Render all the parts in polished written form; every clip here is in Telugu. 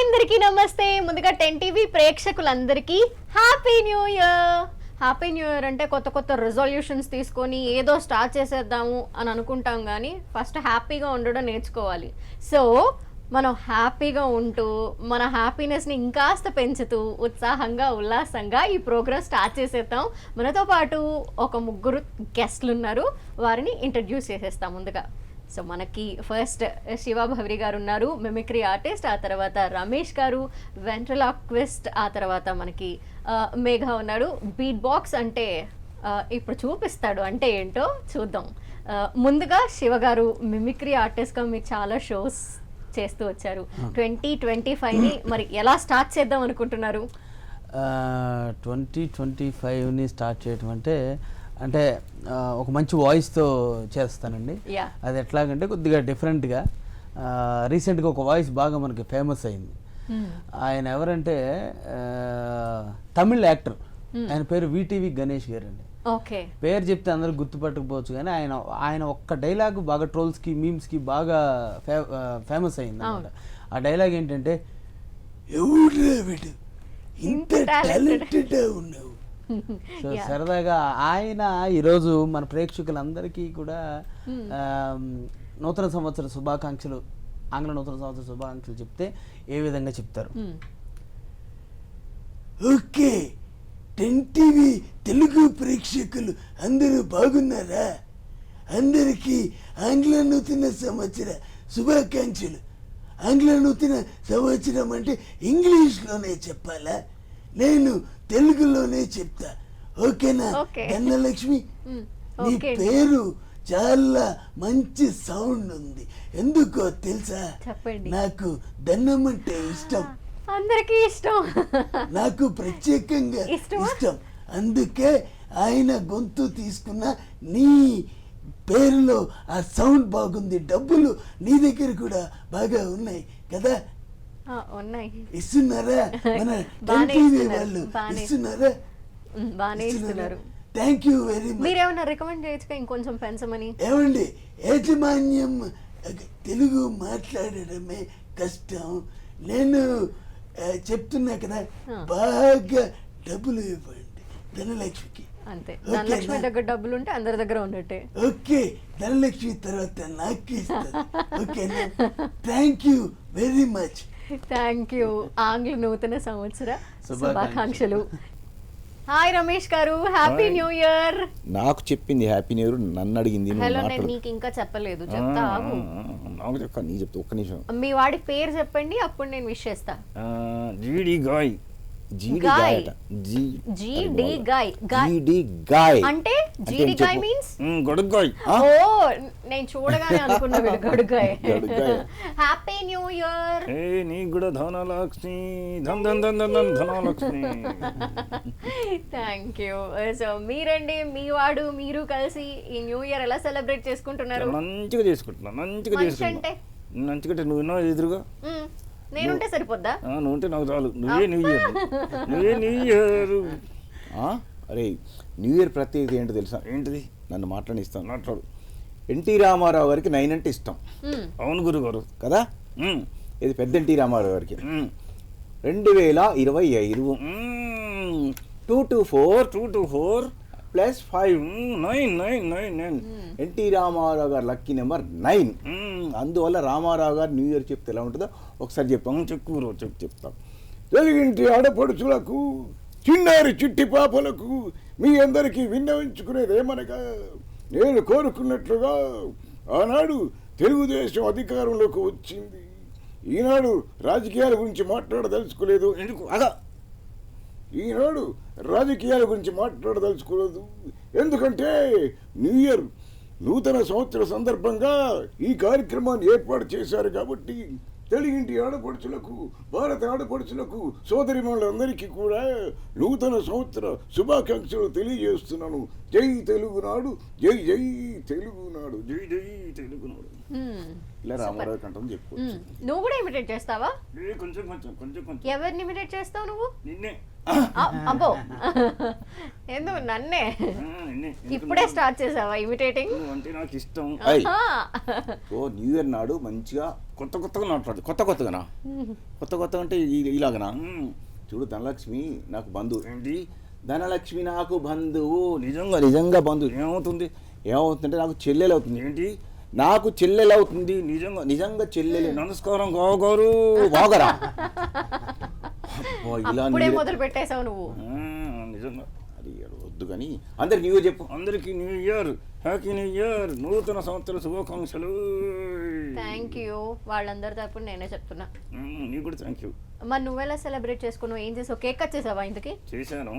అందరికీ నమస్తే. ముందుగా 10 టీవీ ప్రేక్షకులందరికీ happy new year. Happy new year అంటే కొత్త కొత్త రిజల్యూషన్స్ తీసుకొని ఏదో స్టార్ట్ చేసేద్దాము అని అనుకుంటాం, కానీ ఫస్ట్ హ్యాపీగా ఉండడం నేర్చుకోవాలి. సో మనం హ్యాపీగా ఉంటూ మన హ్యాపీనెస్ని ఇంకాస్త పెంచుతూ ఉత్సాహంగా ఉల్లాసంగా ఈ ప్రోగ్రామ్ స్టార్ట్ చేసేద్దాం. మనతో పాటు ఒక ముగ్గురు గెస్ట్లు ఉన్నారు, వారిని ఇంట్రడ్యూస్ చేసేస్తాం. ముందుగా సో మనకి ఫస్ట్ శివ భవరి గారు ఉన్నారు, మిమిక్రీ ఆర్టిస్ట్. ఆ తర్వాత రమేష్ గారు, వెంట్రలాక్విస్ట్. ఆ తర్వాత మనకి మేఘ ఉన్నాడు, బీట్ బాక్స్ అంటే ఇప్పుడు చూపిస్తాడు అంటే ఏంటో చూద్దాం. ముందుగా శివ గారు మిమిక్రీ ఆర్టిస్ట్గా మీరు చాలా షోస్ చేస్తూ వచ్చారు. 2025ని మరి ఎలా స్టార్ట్ చేద్దాం అనుకుంటున్నారు? 2025ని స్టార్ట్ చేయటం అంటే ఒక మంచి వాయిస్తో చేస్తానండి. అది ఎట్లాగంటే కొద్దిగా డిఫరెంట్గా. రీసెంట్గా ఒక వాయిస్ బాగా మనకి ఫేమస్ అయింది. ఆయన ఎవరంటే తమిళ్ యాక్టర్, ఆయన పేరు విటివి గణేష్ గారు అండి. ఓకే, పేరు చెప్తే అందరూ గుర్తుపట్టకపోవచ్చు, కానీ ఆయన ఒక్క డైలాగ్ బాగా ట్రోల్స్కి మీమ్స్కి బాగా ఫేమస్ అయింది అన్నమాట. ఆ డైలాగ్ ఏంటంటే, ఇంత టాలెంటెడ్ ఉన్నావు. సో సరదాగా ఆయన ఈరోజు మన ప్రేక్షకులందరికీ కూడా నూతన సంవత్సర శుభాకాంక్షలు, ఆంగ్ల నూతన సంవత్సర శుభాకాంక్షలు చెప్తే ఏ విధంగా చెప్తారు? ఓకే, 10 టీవీ తెలుగు ప్రేక్షకులు అందరూ బాగున్నారా? అందరికీ ఆంగ్ల నూతన సంవత్సర శుభాకాంక్షలు. ఆంగ్ల నూతన సంవత్సరం అంటే ఇంగ్లీష్లోనే చెప్పాలా? నేను తెలుగులోనే చెప్తా, ఓకేనా? ధనలక్ష్మి, నీ పేరు చాలా మంచి సౌండ్ ఉంది. ఎందుకో తెలుసా? నాకు ధనం అంటే ఇష్టం, అందరికీ ఇష్టం, నాకు ప్రత్యేకంగా ఇష్టం. అందుకే ఆయన గొంతు తీసుకున్న నీ పేరులో ఆ సౌండ్ బాగుంది. డబ్బులు నీ దగ్గర కూడా బాగా ఉన్నాయి కదా? ఇస్తున్నారా? మన టీవీ వాళ్ళు ఇస్తున్నారా? Thank you very much. మీరేమన్నా రికమెండ్ చేయొచ్చుగా ఇంకొంచెం పెంచమని? ఏమండి, యాజమాన్యం తెలుగు మాట్లాడడమే కష్టం. నేను చెప్తున్నా కదా, బాగా డబ్బులు ఇవ్వండి ధనలక్ష్మికి. అంతే, ధనలక్ష్మి దగ్గర డబ్బులు ఉంటే అందరి దగ్గర ఉన్నట్టే. ఓకే, ధనలక్ష్మి తర్వాత నాకు ఇస్తుంది, ఓకేనా? Thank you very much. Thank you. ఆంగ్ల నూతన సంవత్సర శుభాకాంక్షలు. హాయ్ రమేష్ గారు, హ్యాపీ న్యూ ఇయర్. నాకు చెప్పింది హ్యాపీ న్యూ ఇయర్, నన్ను అడిగింది. హలో, నేను నీకు ఇంకా చెప్పలేదు, చెప్తా. నాకు చెప్తా, నీ చెప్తా, ఒక్క నిమిషం. మీ వాడి పేరు చెప్పండి, అప్పుడు నేను విష్ చేస్తా. జీడి గాయ్. అంటే జీడిగాయ్ మీన్స్ గొడుగాయ్. ఓ, నేను చూడగానే అనుకున్నా వీడు గొడుగాయ్. Happy new year. నీకు కూడా Dhanalakshmi, Dhanalakshmi. Thank you. So మీరండి, మీ వాడు మీరు కలిసి ఈ న్యూ ఇయర్ ఎలా సెలబ్రేట్ చేసుకుంటున్నారు? మంచిగా చేసుకుంటున్నా, మంచిగా చేసుకుంటా. మంచిగా నువ్వు విన్నావు ఎదురుగా, నేనుంటే సరిపోద్దా? నువ్వు ఉంటే నాకు చాలు. నువ్వే న్యూ ఇయర్. అరే, న్యూ ఇయర్ ప్రత్యేకత ఏంటో తెలుసా? ఏంటిది? నన్ను మాట్లాడిస్తాను, మాట్లాడు. ఎన్టీ రామారావు గారికి 9 అంటే ఇష్టం. అవును గురుగారు కదా? ఇది పెద్ద ఎన్టీ రామారావు గారికి 2025 224 +5 9. ఎన్టీ రామారావు గారు లక్కీ నెంబర్ 9. అందువల్ల రామారావు గారు న్యూ ఇయర్ చెప్తే ఎలా ఉంటుందో ఒకసారి చెప్తాం. చెప్తాం. తెలుగింటి ఆడపడుచులకు, చిన్నారి చిట్టి పాపలకు మీ అందరికీ విన్నవించుకునేది ఏమనగా, నేను కోరుకున్నట్లుగా ఆనాడు తెలుగుదేశం అధికారంలోకి వచ్చింది. ఈనాడు రాజకీయాల గురించి మాట్లాడదలుచుకోలేదు. ఎందుకు అదా? ఈనాడు రాజకీయాల గురించి మాట్లాడదలుచుకోలేదు, ఎందుకంటే న్యూ ఇయర్ నూతన సంవత్సర సందర్భంగా ఈ కార్యక్రమాన్ని ఏర్పాటు చేశారు. కాబట్టి తెలుగింటి ఆడపడుచులకు, భారత ఆడపడుచులకు, సోదరిమణులందరికీ కూడా నూతన సంవత్సర శుభాకాంక్షలు తెలియజేస్తున్నాను. జై తెలుగునాడు, జై జై తెలుగునాడు, జై జై తెలుగునాడు. ఇలా రామారావు కంటే చెప్పుకోవచ్చు. నువ్వు కూడా ఇమిటేట్ చేస్తావా? కొంచెం కొంచెం కొంచెం కొంచెం. ఎవరిని ఇమిటేట్ చేస్తావు నువ్వు? నిన్నే. అబ్బో ఎందుకు నన్నే? ఇప్పుడే స్టార్ట్ చేసావా ఇమిటేటింగ్? అంటే నాకు ఇష్టం. ఓ న్యూ ఇయర్ నాడు మంచిగా కొత్తగా మాట్లాడు. కొత్తగానా? కొత్తగా అంటే ఇలాగనా? చూడు, ధనలక్ష్మి నాకు బంధువు. ఏంటి ధనలక్ష్మి నాకు బంధువు? నిజంగా బంధువు. ఏమవుతుందంటే నాకు చెల్లెలు అవుతుంది. ఏంటి నాకు చెల్లెలు అవుతుంది? నిజంగా చెల్లెలు. నమస్కారం గారు బాగరా. ఇప్పుడే మొదలు పెట్టేశావు నువ్వు. నిజంగా అది వద్దు కానీ అందరికి న్యూ ఇయర్ చెప్పు. అందరికి new year, happy new year, నూతన సంవత్సర శుభాకాంక్షలు. Thank you. వాళ్ళందరి తరపున నేనే చెప్తున్నా. నీకు కూడా థ్యాంక్ యూ. మరి నువ్వెలా సెలబ్రేట్ చేసుకున్నావు? ఏం చేసావు? కేక్ కట్ చేసావా ఇంతకి? చేశాను.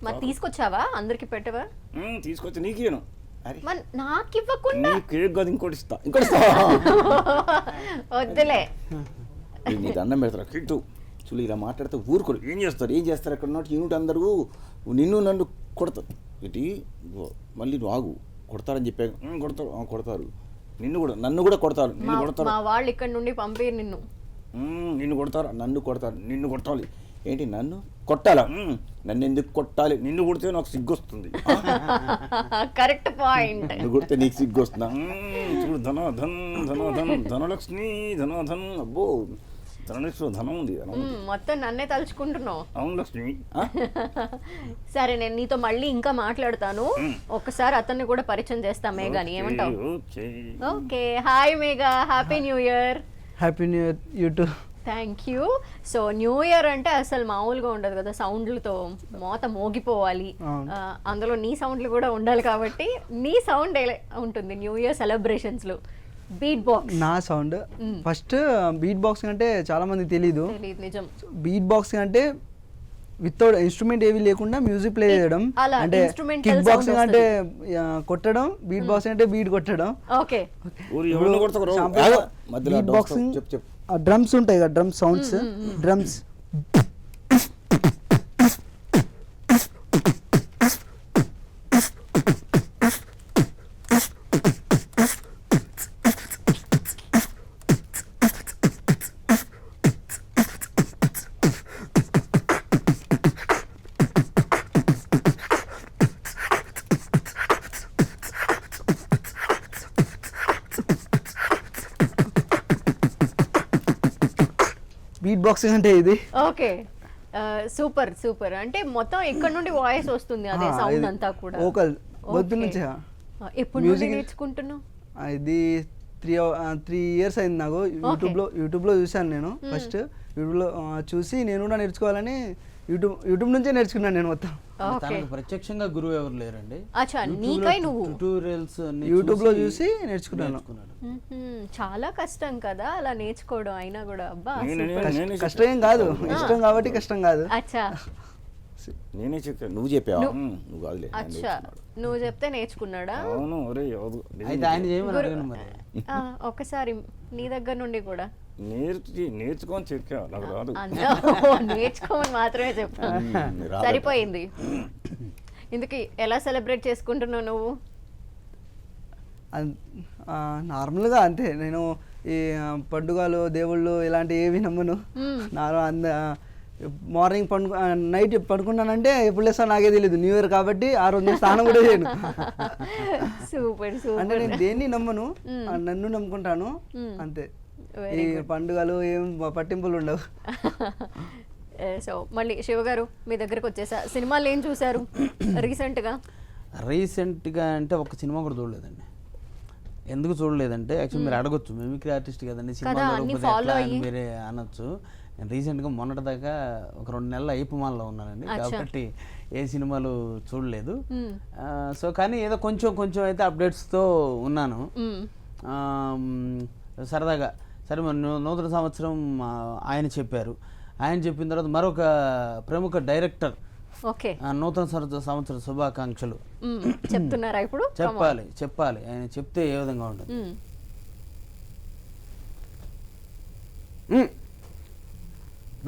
మరి తీసుకొచ్చావా? అందరికి పెట్టవా? తీసుకొచ్చి నీకేను. మరి నాకు ఇవ్వకుండా? కేక్ కాదు, ఇంకోటి ఇస్తా. వద్దులే. నీ దండం పెడతారా కేక్? చూడు, ఇలా మాట్లాడితే ఊరుకోరు. ఏం చేస్తారు అక్కడ ఉన్నట్టు యూనిట్ అందరూ నిన్ను నన్ను కొడతారు. ఇటు మళ్ళీ నువ్వు ఆగు, కొడతారని చెప్పాను. కొడతారు నన్ను కూడా కొడతారు. మా వాళ్ళు ఇక్కడ నుండి పంపి నిన్ను కొడతారు, నిన్ను కొట్టాలి. ఏంటి నన్ను కొట్టాలా? నన్ను ఎందుకు కొట్టాలి? నిన్ను కొడితే నాకు సిగ్గు వస్తుంది. Correct point. నిన్ను కొడితే నీకు సిగ్గు వస్తుందా? చూడు, ధనలక్ష్మి ధనాధన్. అబ్బో, ధనం ఉంది. మొత్తం నన్నే తలుచుకుంటున్నావు. అవును లక్ష్మి. సరే, నేను నీతో మళ్ళీ ఇంకా మాట్లాడతాను. ఒక్కసారి అతన్ని కూడా పరిచయం చేస్తా. మేఘాని ఏమంటావు? Okay. Hi Megha, happy new year. Happy new year YouTube. Thank you. So new year అంటే అసలు మామూలుగా ఉండదు కదా, సౌండ్లతో మోత మోగిపోవాలి. అందులో నీ సౌండ్లు కూడా ఉండాలి కాబట్టి నీ సౌండ్ ఉంటుంది న్యూ ఇయర్ సెలబ్రేషన్స్ లో. Beat box. నా సౌండ్ ఫస్ట్ బీట్ బాక్స్ అంటే చాలా మంది తెలీదు. నిజం. బీట్ బాక్స్ అంటే వితౌట్ ఇన్స్ట్రుమెంట్ ఏవి లేకుండా మ్యూజిక్ ప్లే చేయడం. అంటే కిక్ బాక్సింగ్ అంటే కొట్టడం, బీట్ బాక్సింగ్ అంటే బీట్ కొట్టడం. ఓకే. బీట్ బాక్సింగ్ డ్రమ్స్ ఉంటాయి కదా, drum sounds, drums. Beat boxing అంటే ఇది. Okay, super. అంటే మొత్తం ఎక్కడ నుండి వాయిస్ వస్తుంది అదే సౌండ్ అంతా కూడా? వోకల్ గొంతు నుంచి. ఎప్పుడు నుండి నేర్చుకుంటున్నావు? ఇది 3 years అయింది నాకు. యూట్యూబ్లో చూశాను నేను. ఫస్ట్ యూట్యూబ్లో చూసి నేను కూడా నేర్చుకోవాలని యూట్యూబ్ నుంచే నేర్చుకున్నాను నేను మొత్తం. ప్రత్యక్షంగా గురువు ఎవరు లేరండి. ట్యూటోరియల్స్ యూట్యూబ్ లో చూసి నేర్చుకున్నాను. చాలా కష్టం కదా అలా నేర్చుకోవడం. అయినా కూడా అబ్బా కష్టం ఏం కాదు, ఇష్టం కాబట్టి కష్టం కాదు. అచ్చా, నేనే చెప్పాను, నువ్వు చెప్పావా? నువ్వు కాదులే. అచ్చా, నువ్వు చెప్తే నేర్చుకున్నాడా? అవును. ఒకసారి నీ దగ్గర నుండి కూడా నేర్చుకొని చెప్పా. నాకు రాదు. నేర్చుకోమని మాత్రమే చెప్పా, సరిపోయింది. ఇందుకు ఎలా సెలబ్రేట్ చేసుకుంటున్నావు నువ్వు? నార్మల్గా అంతే. నేను ఈ పండుగలు, దేవుళ్ళు ఇలాంటి ఏవి నమ్మను. మార్నింగ్ నైట్ పడుకున్నానంటే ఎప్పుడు లేస్తా నాకే తెలియదు. న్యూ ఇయర్ కాబట్టి ఆ రోజు స్నానం కూడా చేయను. సూపర్. అంటే నేను దేన్ని నమ్మను, నన్ను నమ్ముకుంటాను అంతే. ఈ పండుగలు ఏం పట్టింపులు ఉండవు. సో మళ్ళీ శివగారు మీ దగ్గరకు వచ్చేసా. సినిమాలు ఏం చూసారు రీసెంట్గా అంటే ఒక సినిమా కూడా చూడలేదండి. ఎందుకు చూడలేదంటే యాక్చువల్లీ మీరు అడగొచ్చు, మిమిక్రీ ఆర్టిస్ట్ కదండి, సినిమా మీరే అనొచ్చు. నేను రీసెంట్గా మొన్నటి దాకా ఒక 2 నెలలు ఐపమాల్లో ఉన్నానండి, కాబట్టి ఏ సినిమాలు చూడలేదు. సో కానీ ఏదో కొంచెం అయితే అప్డేట్స్తో ఉన్నాను. సరదాగా సరే, మరి నూతన సంవత్సరం ఆయన చెప్పారు. ఆయన చెప్పిన తర్వాత మరొక ప్రముఖ డైరెక్టర్ నూతన సంవత్సర శుభాకాంక్షలు చెప్తున్నారా ఇప్పుడు? చెప్పాలి. ఆయన చెప్తే ఏ విధంగా ఉంటుంది?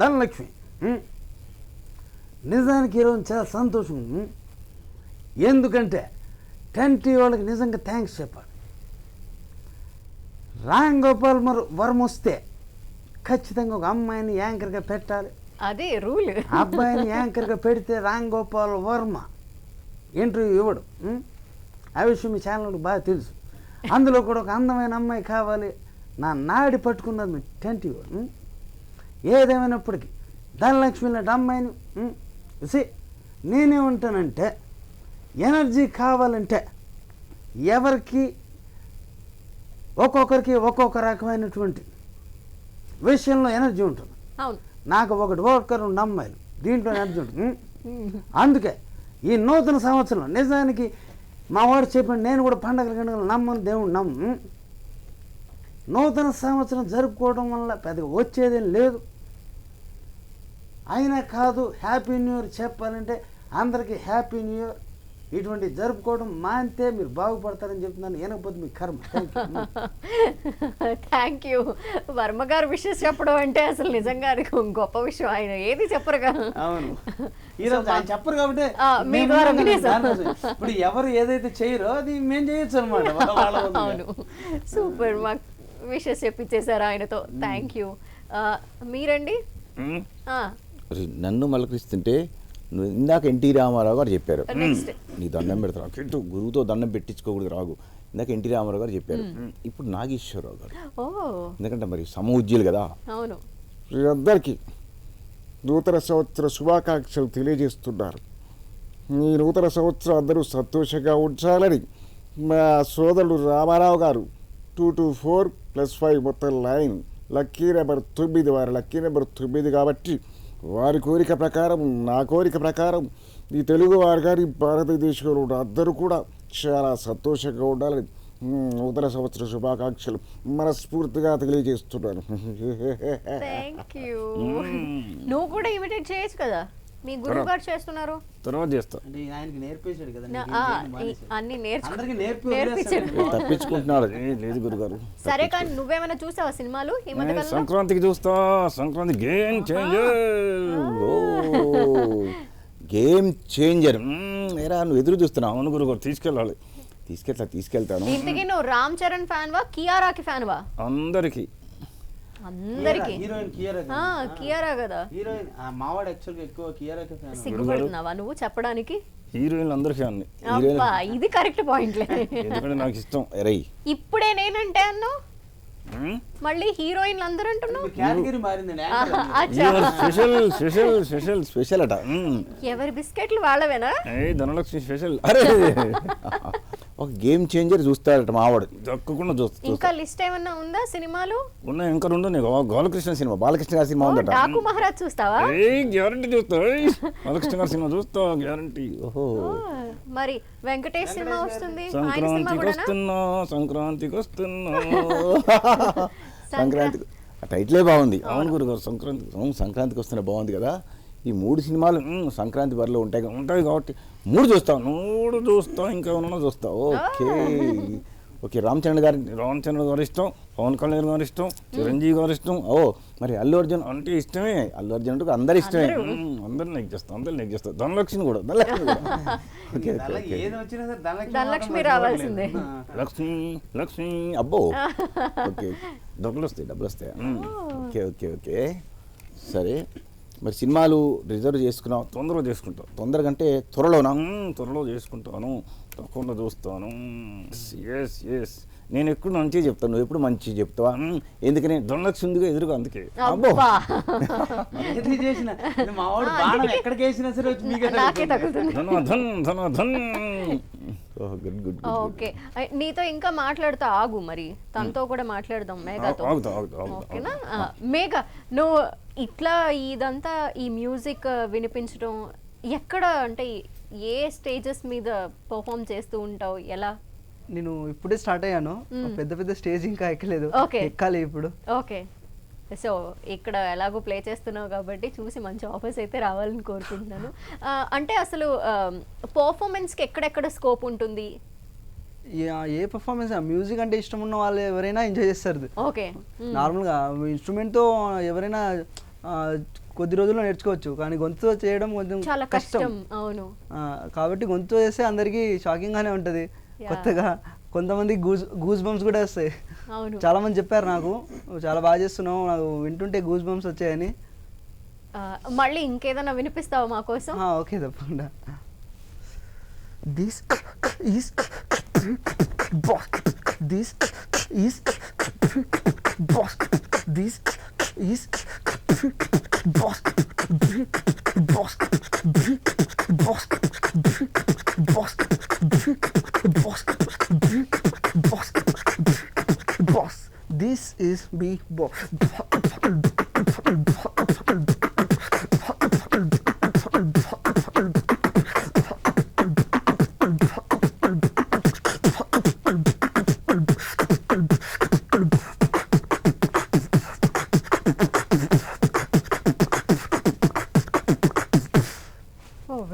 ధనలక్ష్మి, నిజానికి ఈరోజు చాలా సంతోషం. ఎందుకంటే 10 వాళ్ళకి నిజంగా థ్యాంక్స్ చెప్పాలి. రామ్ గోపాల్ వర్మ వస్తే ఖచ్చితంగా ఒక అమ్మాయిని యాంకర్గా పెట్టాలి. అదే రూల్. అబ్బాయిని యాంకర్గా పెడితే రామ్ గోపాల్ వర్మ ఇంటర్వ్యూ ఇవ్వడు. ఆ విషయం మీ ఛానల్కి బాగా తెలుసు. అందులో కూడా ఒక అందమైన అమ్మాయి కావాలి. నా నాడి పట్టుకున్నది మీ టెంట్ ఇవ్వడు. ఏదేమైనప్పటికీ ధనలక్ష్మి లాంటి అమ్మాయిని నేనేమంటానంటే ఎనర్జీ కావాలంటే ఎవరికి ఒక్కొక్కరికి ఒక్కొక్క రకమైనటువంటి విషయంలో ఎనర్జీ ఉంటుంది. అవును, నాకు ఒకరు అమ్మాయిలు దీంట్లో ఎనర్జీ ఉంటుంది. అందుకే ఈ నూతన సంవత్సరం నిజానికి మా వాడు చెప్పండి, నేను కూడా పండగలు నమ్మను, దేవుడు నమ్ము. నూతన సంవత్సరం జరుపుకోవడం వల్ల పెద్దగా వచ్చేదేం లేదు. అయినా కాదు హ్యాపీ న్యూ ఇయర్ చెప్పాలంటే అందరికీ హ్యాపీ న్యూ ఇయర్. ఇటువంటి జరుపుకోవడం మాంతే మీరు బాగుపడతారని చెప్తున్నాను. ఏనకపోతే మీ కర్మ. Thank you. వర్మ గారు విషెస్ చెప్పడం అంటే అసలు నిజంగా అది గొప్ప విషయం. ఆయన ఏది చెప్పరుగా. అవును, ఈరోజు ఆయన చెప్పరు కాబట్టి మీ ద్వారా వినేసాం. ఇప్పుడు ఎవరు ఏదైతే చేయరో అది మేము చేయొచ్చు అనమాట. అవును, సూపర్. మాకు విషెస్ చెప్పించేశారు ఆయనతో. Thank you. మీరండి? నన్ను మలకరిస్తుంటే నువ్వు ఇందాక ఎన్టీ రామారావు గారు చెప్పారు, నెక్స్ట్ నీ దండం పెడతారు అటు గురువుతో దండం పెట్టించుకోకూడదు రాగు. ఇందాక ఎన్టీ రామారావు గారు చెప్పారు. ఇప్పుడు నాగేశ్వరరావు గారు, ఎందుకంటే మరి సమూజ్యులు కదా. అవును, అందరికీ నూతన సంవత్సర శుభాకాంక్షలు తెలియజేస్తున్నారు. ఈ నూతన సంవత్సరం అందరూ సంతోషంగా ఉంచాలని మా సోదరుడు రామారావు గారు 224+5 మొత్తం 9 లక్కీ నెంబర్ 9, వారి లక్కీ నెంబర్ 9 కాబట్టి వారి కోరిక ప్రకారం నా కోరిక ప్రకారం ఈ తెలుగు వారు కానీ భారతదేశంలో ఉన్న అందరూ కూడా చాలా సంతోషంగా ఉండాలని నూతన సంవత్సర శుభాకాంక్షలు మనస్ఫూర్తిగా తెలియజేస్తున్నాను. Thank you. నువ్వు కూడా ఇమిటేట్ చేయొచ్చు కదా, మీ గురువు గారు చేస్తున్నారు. తర్వాత చేస్తా. అంటే ఆయనకి నేర్పేశాడు కదా, అన్ని అందరికి నేర్పించాడు. తప్పించుకుంటున్నాడు. లేదు గురుగారు. సరే, కానీ నువ్వేమైనా చూసావా సినిమాలు ఈ మధ్య కాలంలో? సంక్రాంతికి చూస్తా. Sankranti game changer. Game changer. ఏరా నువ్వు ఎదురు చూస్తున్నావు? అవును గురుగారు, తీసుకెళ్తాను. ఇంతకీ నువ్వు రామ్ చరణ్ ఫ్యాన్ వా, కియారాకి ఫ్యాన్ వా? అందరికి హీరోయిన్ కియారా కదా. హీరోయిన్ మావాడు యాక్చువల్గా ఎక్కువ కియారాకి ఫ్యాన్. సిగ్గుపడుతున్నావా నువ్వు చెప్పడానికి? హీరోయిన్లు అందరు ఫ్యాన్. ఇది కరెక్ట్ పాయింట్లే. ఎందుకంటే నాకు ఇష్టం. ఎరై ఇప్పుడే నేనంటే అన్నావు, మళ్ళీ హీరోయిన్లు అందరూ అంటున్నావు. కేటగిరీ మారిందండి. స్పెషల్ అట. ఎవరి బిస్కెట్లు వాళ్ళవేనా? ధనలక్ష్మి స్పెషల్. అరే ఒక గేమ్ చేంజర్ చూస్తాడట మావాడు, తప్పకుండా చూస్తా. ఇంకా లిస్ట్ ఏమన్నా ఉందా సినిమాలు? ఉన్నాయి, ఇంకా రెండు. గోలకృష్ణ సినిమా, బాలకృష్ణ గారి సినిమా ఉందట. డాకు మహారాజ్ చూస్తావా? గ్యారంటీ చూస్తా. బాలకృష్ణ గారి సినిమా చూస్తా గ్యారంటీ. ఓహో, మరి వెంకటేష్ సినిమా వస్తుంది. సంక్రాంతికి వస్తున్నా. సంక్రాంతికి టైటిలే బాగుంది. అవును గురుగారు, సంక్రాంతికి వస్తున్నా బాగుంది కదా. ఈ 3 సినిమాలు సంక్రాంతి బరిలో ఉంటాయి కాబట్టి 3 చూస్తావు. 3 చూస్తావు, ఇంకా ఏమన్నా చూస్తావు. ఓకే. రామచంద్ర గారు ఇష్టం, పవన్ కళ్యాణ్ గారు ఇష్టం, చిరంజీవి గారు ఇష్టం. మరి అల్లు అర్జున్ అంటే ఇష్టమే. అల్లు అర్జున్ అంటే అందరు ఇష్టమే. అందరు నెక్ చేస్తాం. ధనలక్ష్మి కూడా. ధనలక్ష్మి రావాల్సిందే. లక్ష్మి అబ్బో. ఓకే, డబ్బులు వస్తాయి. ఓకే. సరే, మరి సినిమాలు రిజర్వ్ చేసుకున్నావు? తొందరగా అంటే త్వరలో చేసుకుంటాను, తప్పకుండా చూస్తాను. ఎస్ నేను ఎప్పుడు మంచిగా చెప్తాను, నువ్వు ఎప్పుడు మంచిగా చెప్తావా? ఎందుకని ధనలక్ష్మి ఉందిగా ఎదురుగా, అందుకే. అబ్బో, ఓకే. నీతో ఇంకా మాట్లాడుతా ఆగు, మరి తనతో కూడా మాట్లాడదాం, మేఘాతో. ఓకేనా? మేఘ, నువ్వు ఇట్లా ఇదంతా ఈ మ్యూజిక్ వినిపించడం ఎక్కడ, అంటే ఏ స్టేజెస్ మీద పర్ఫామ్ చేస్తూ ఉంటావు, ఎలా? నేను ఇప్పుడే స్టార్ట్ అయ్యాను, పెద్ద స్టేజ్ ఇంకా ఎక్కలేదు, ఎక్కాలి ఇప్పుడు. ఓకే, సో ఇక్కడ ఎలాగో ప్లే చేస్తున్నావు కాబట్టి చూసి మంచి ఆఫర్స్ అయితే రావాలని కోరుకుంటున్నాను. అంటే అసలు పర్ఫార్మెన్స్కి ఎక్కడెక్కడ స్కోప్ ఉంటుంది? ఏ పర్ఫార్మెన్స్, మ్యూజిక్ అంటే ఇష్టం ఉన్న వాళ్ళు ఎవరైనా ఎంజాయ్ చేస్తారు. ఓకే, నార్మల్గా ఇన్స్ట్రుమెంట్తో ఎవరైనా కొద్ది రోజుల్లో నేర్చుకోవచ్చు, కానీ గొంతుతో చేయడం కొంచెం చాలా కష్టం. అవును, కాబట్టి గొంతుతో చేస్తే అందరికీ షాకింగ్ గానే ఉంటది, కొత్తగా కొంతమంది గూస్ బంప్స్ కూడా వస్తాయి. అవును. చాలా మంది చెప్పారు నాకు చాలా బాగా చేస్తున్నావు, నాకు వింటుంటే గూస్ బంప్స్ వచ్చాయని. మళ్ళీ ఇంకేదైనా వినిపిస్తావా మా కోసం? ఓకే తప్పకుండా. This is boss, this is boss, this is boss, boss, boss, boss, boss, boss, this is B boss.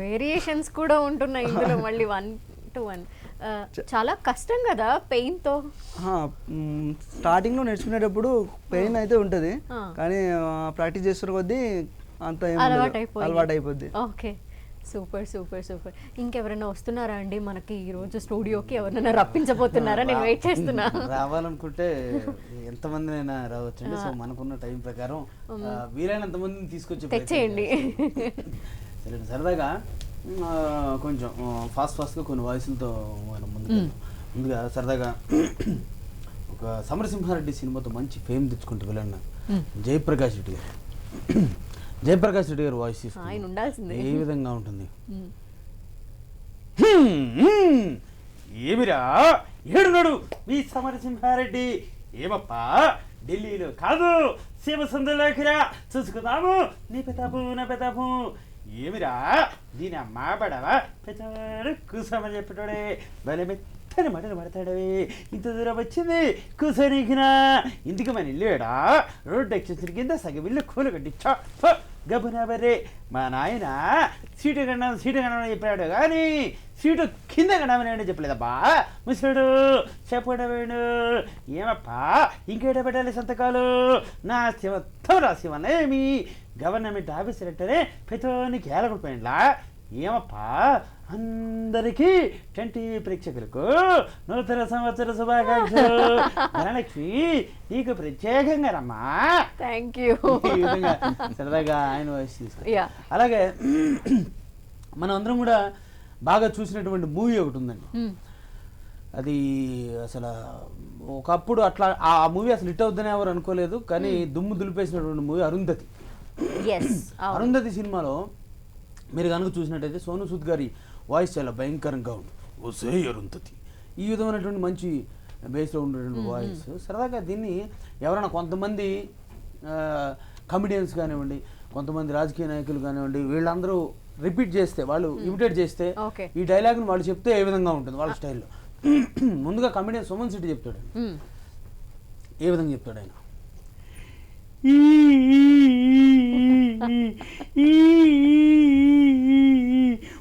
Variations కూడా ఉంటున్నాయి ఇందులో మళ్ళీ 1 to 1. చాలా కష్టం కదా పెయిన్ తో. స్టార్టింగ్ లో నేర్చుకునేటప్పుడు పెయిన్ అయితే ఉంటది, కానీ ప్రాక్టీస్ చేస్తున్న కొద్దీ అంత అలవాటు అయిపోద్ది. Okay, super super super. ఇంకెవరైనా వస్తున్నారా అండి మనకి ఈ రోజు స్టూడియోకి? ఎవరైనా రప్పించబోతున్నారా? నేను వెయిట్ చేస్తున్నా. రావాలనుకుంటే ఎంతమందినైనా రావచ్చండి. సో మనకున్న టైం ప్రకారం వీలైనంత మందిని తీసుకొచ్చి తెచ్చేయండి. సరే, సరదాగా కొంచెం ఫాస్ట్గా కొన్ని వాయిస్లతో మనం ముందుగా సరదాగా ఒక సమరసింహారెడ్డి సినిమాతో మంచి ఫేమ్ తెచ్చుకుంటూ వెళ్ళాను జయప్రకాష్ రెడ్డి గారు. జయప్రకాష్ రెడ్డి గారు వాయిస్ ఆయన ఉండాల్సిందే. ఏ విధంగా ఉంటుంది? ఏమిరా ఏడున్నాడు మీ సమరసింహారెడ్డి? ఏమప్పా ఢిల్లీలో కాదు శివసుందరలేఖరా చూసుకుందాము నీ పెతాపు నా పెతాపు. ఏమిరా దీని అమ్మ పడవా పెద్దాడు కూసామని చెప్పాడే భలే మెత్తని మటలు పడతాడవి. ఇంత దూరం వచ్చింది కూసనికినా ఇంటికి మన ఇల్లుడా రోడ్డు ఎక్కించిన కింద సగం ఇల్లు కూలు కట్టించా గబునా బర్రే. మా నాయన సీటు కన్నా చెప్పాడు కానీ సీటు కింద కన్నామని చెప్పలేదబ్బా ముసడు చెప్పడవేడు. ఏమప్పా ఇంకేట పెట్టాలి సంతకాలు? నా శివత్తం రాసివనేమి గవర్నమెంట్ ఆఫీసర్ అంటేనే పెతోనికి ఏలగొడిపోయిండ్లా. ఏమప్పా అందరికీ 10 ప్రేక్షకులకు నూతన సంవత్సర శుభాకాంక్షలు. ధనలక్ష్మి నీకు ప్రత్యేకంగా రమ్మా. Thank you. ఈ విధంగా సరదాగా ఆయన వాయిస్ తీసుకుని అలాగే మనం అందరం కూడా బాగా చూసినటువంటి మూవీ ఒకటి ఉందండి. అది అసలు ఒకప్పుడు అట్లా ఆ మూవీ అసలు హిట్ అవుతుందని ఎవరు అనుకోలేదు, కానీ దుమ్ము దులిపేసినటువంటి మూవీ అరుంధతి. అరుంధతి సినిమాలో మీరు కనుక చూసినట్టయితే సోను సూద్ గారి వాయిస్ చాలా భయంకరంగా ఉంది. ఓసే అరుంధతి ఈ విధమైనటువంటి మంచి బేస్లో ఉండేటువంటి వాయిస్. సరదాగా దీన్ని ఎవరైనా కొంతమంది కమెడియన్స్ కానివ్వండి, కొంతమంది రాజకీయ నాయకులు కానివ్వండి, వీళ్ళందరూ రిపీట్ చేస్తే, వాళ్ళు ఇమిటేట్ చేస్తే ఈ డైలాగ్ని వాళ్ళు చెప్తే ఏ విధంగా ఉంటుంది వాళ్ళ స్టైల్లో. ముందుగా కమెడియన్ సుమన్ శెట్టి చెప్తాడు. ఏ విధంగా చెప్తాడు ఆయన?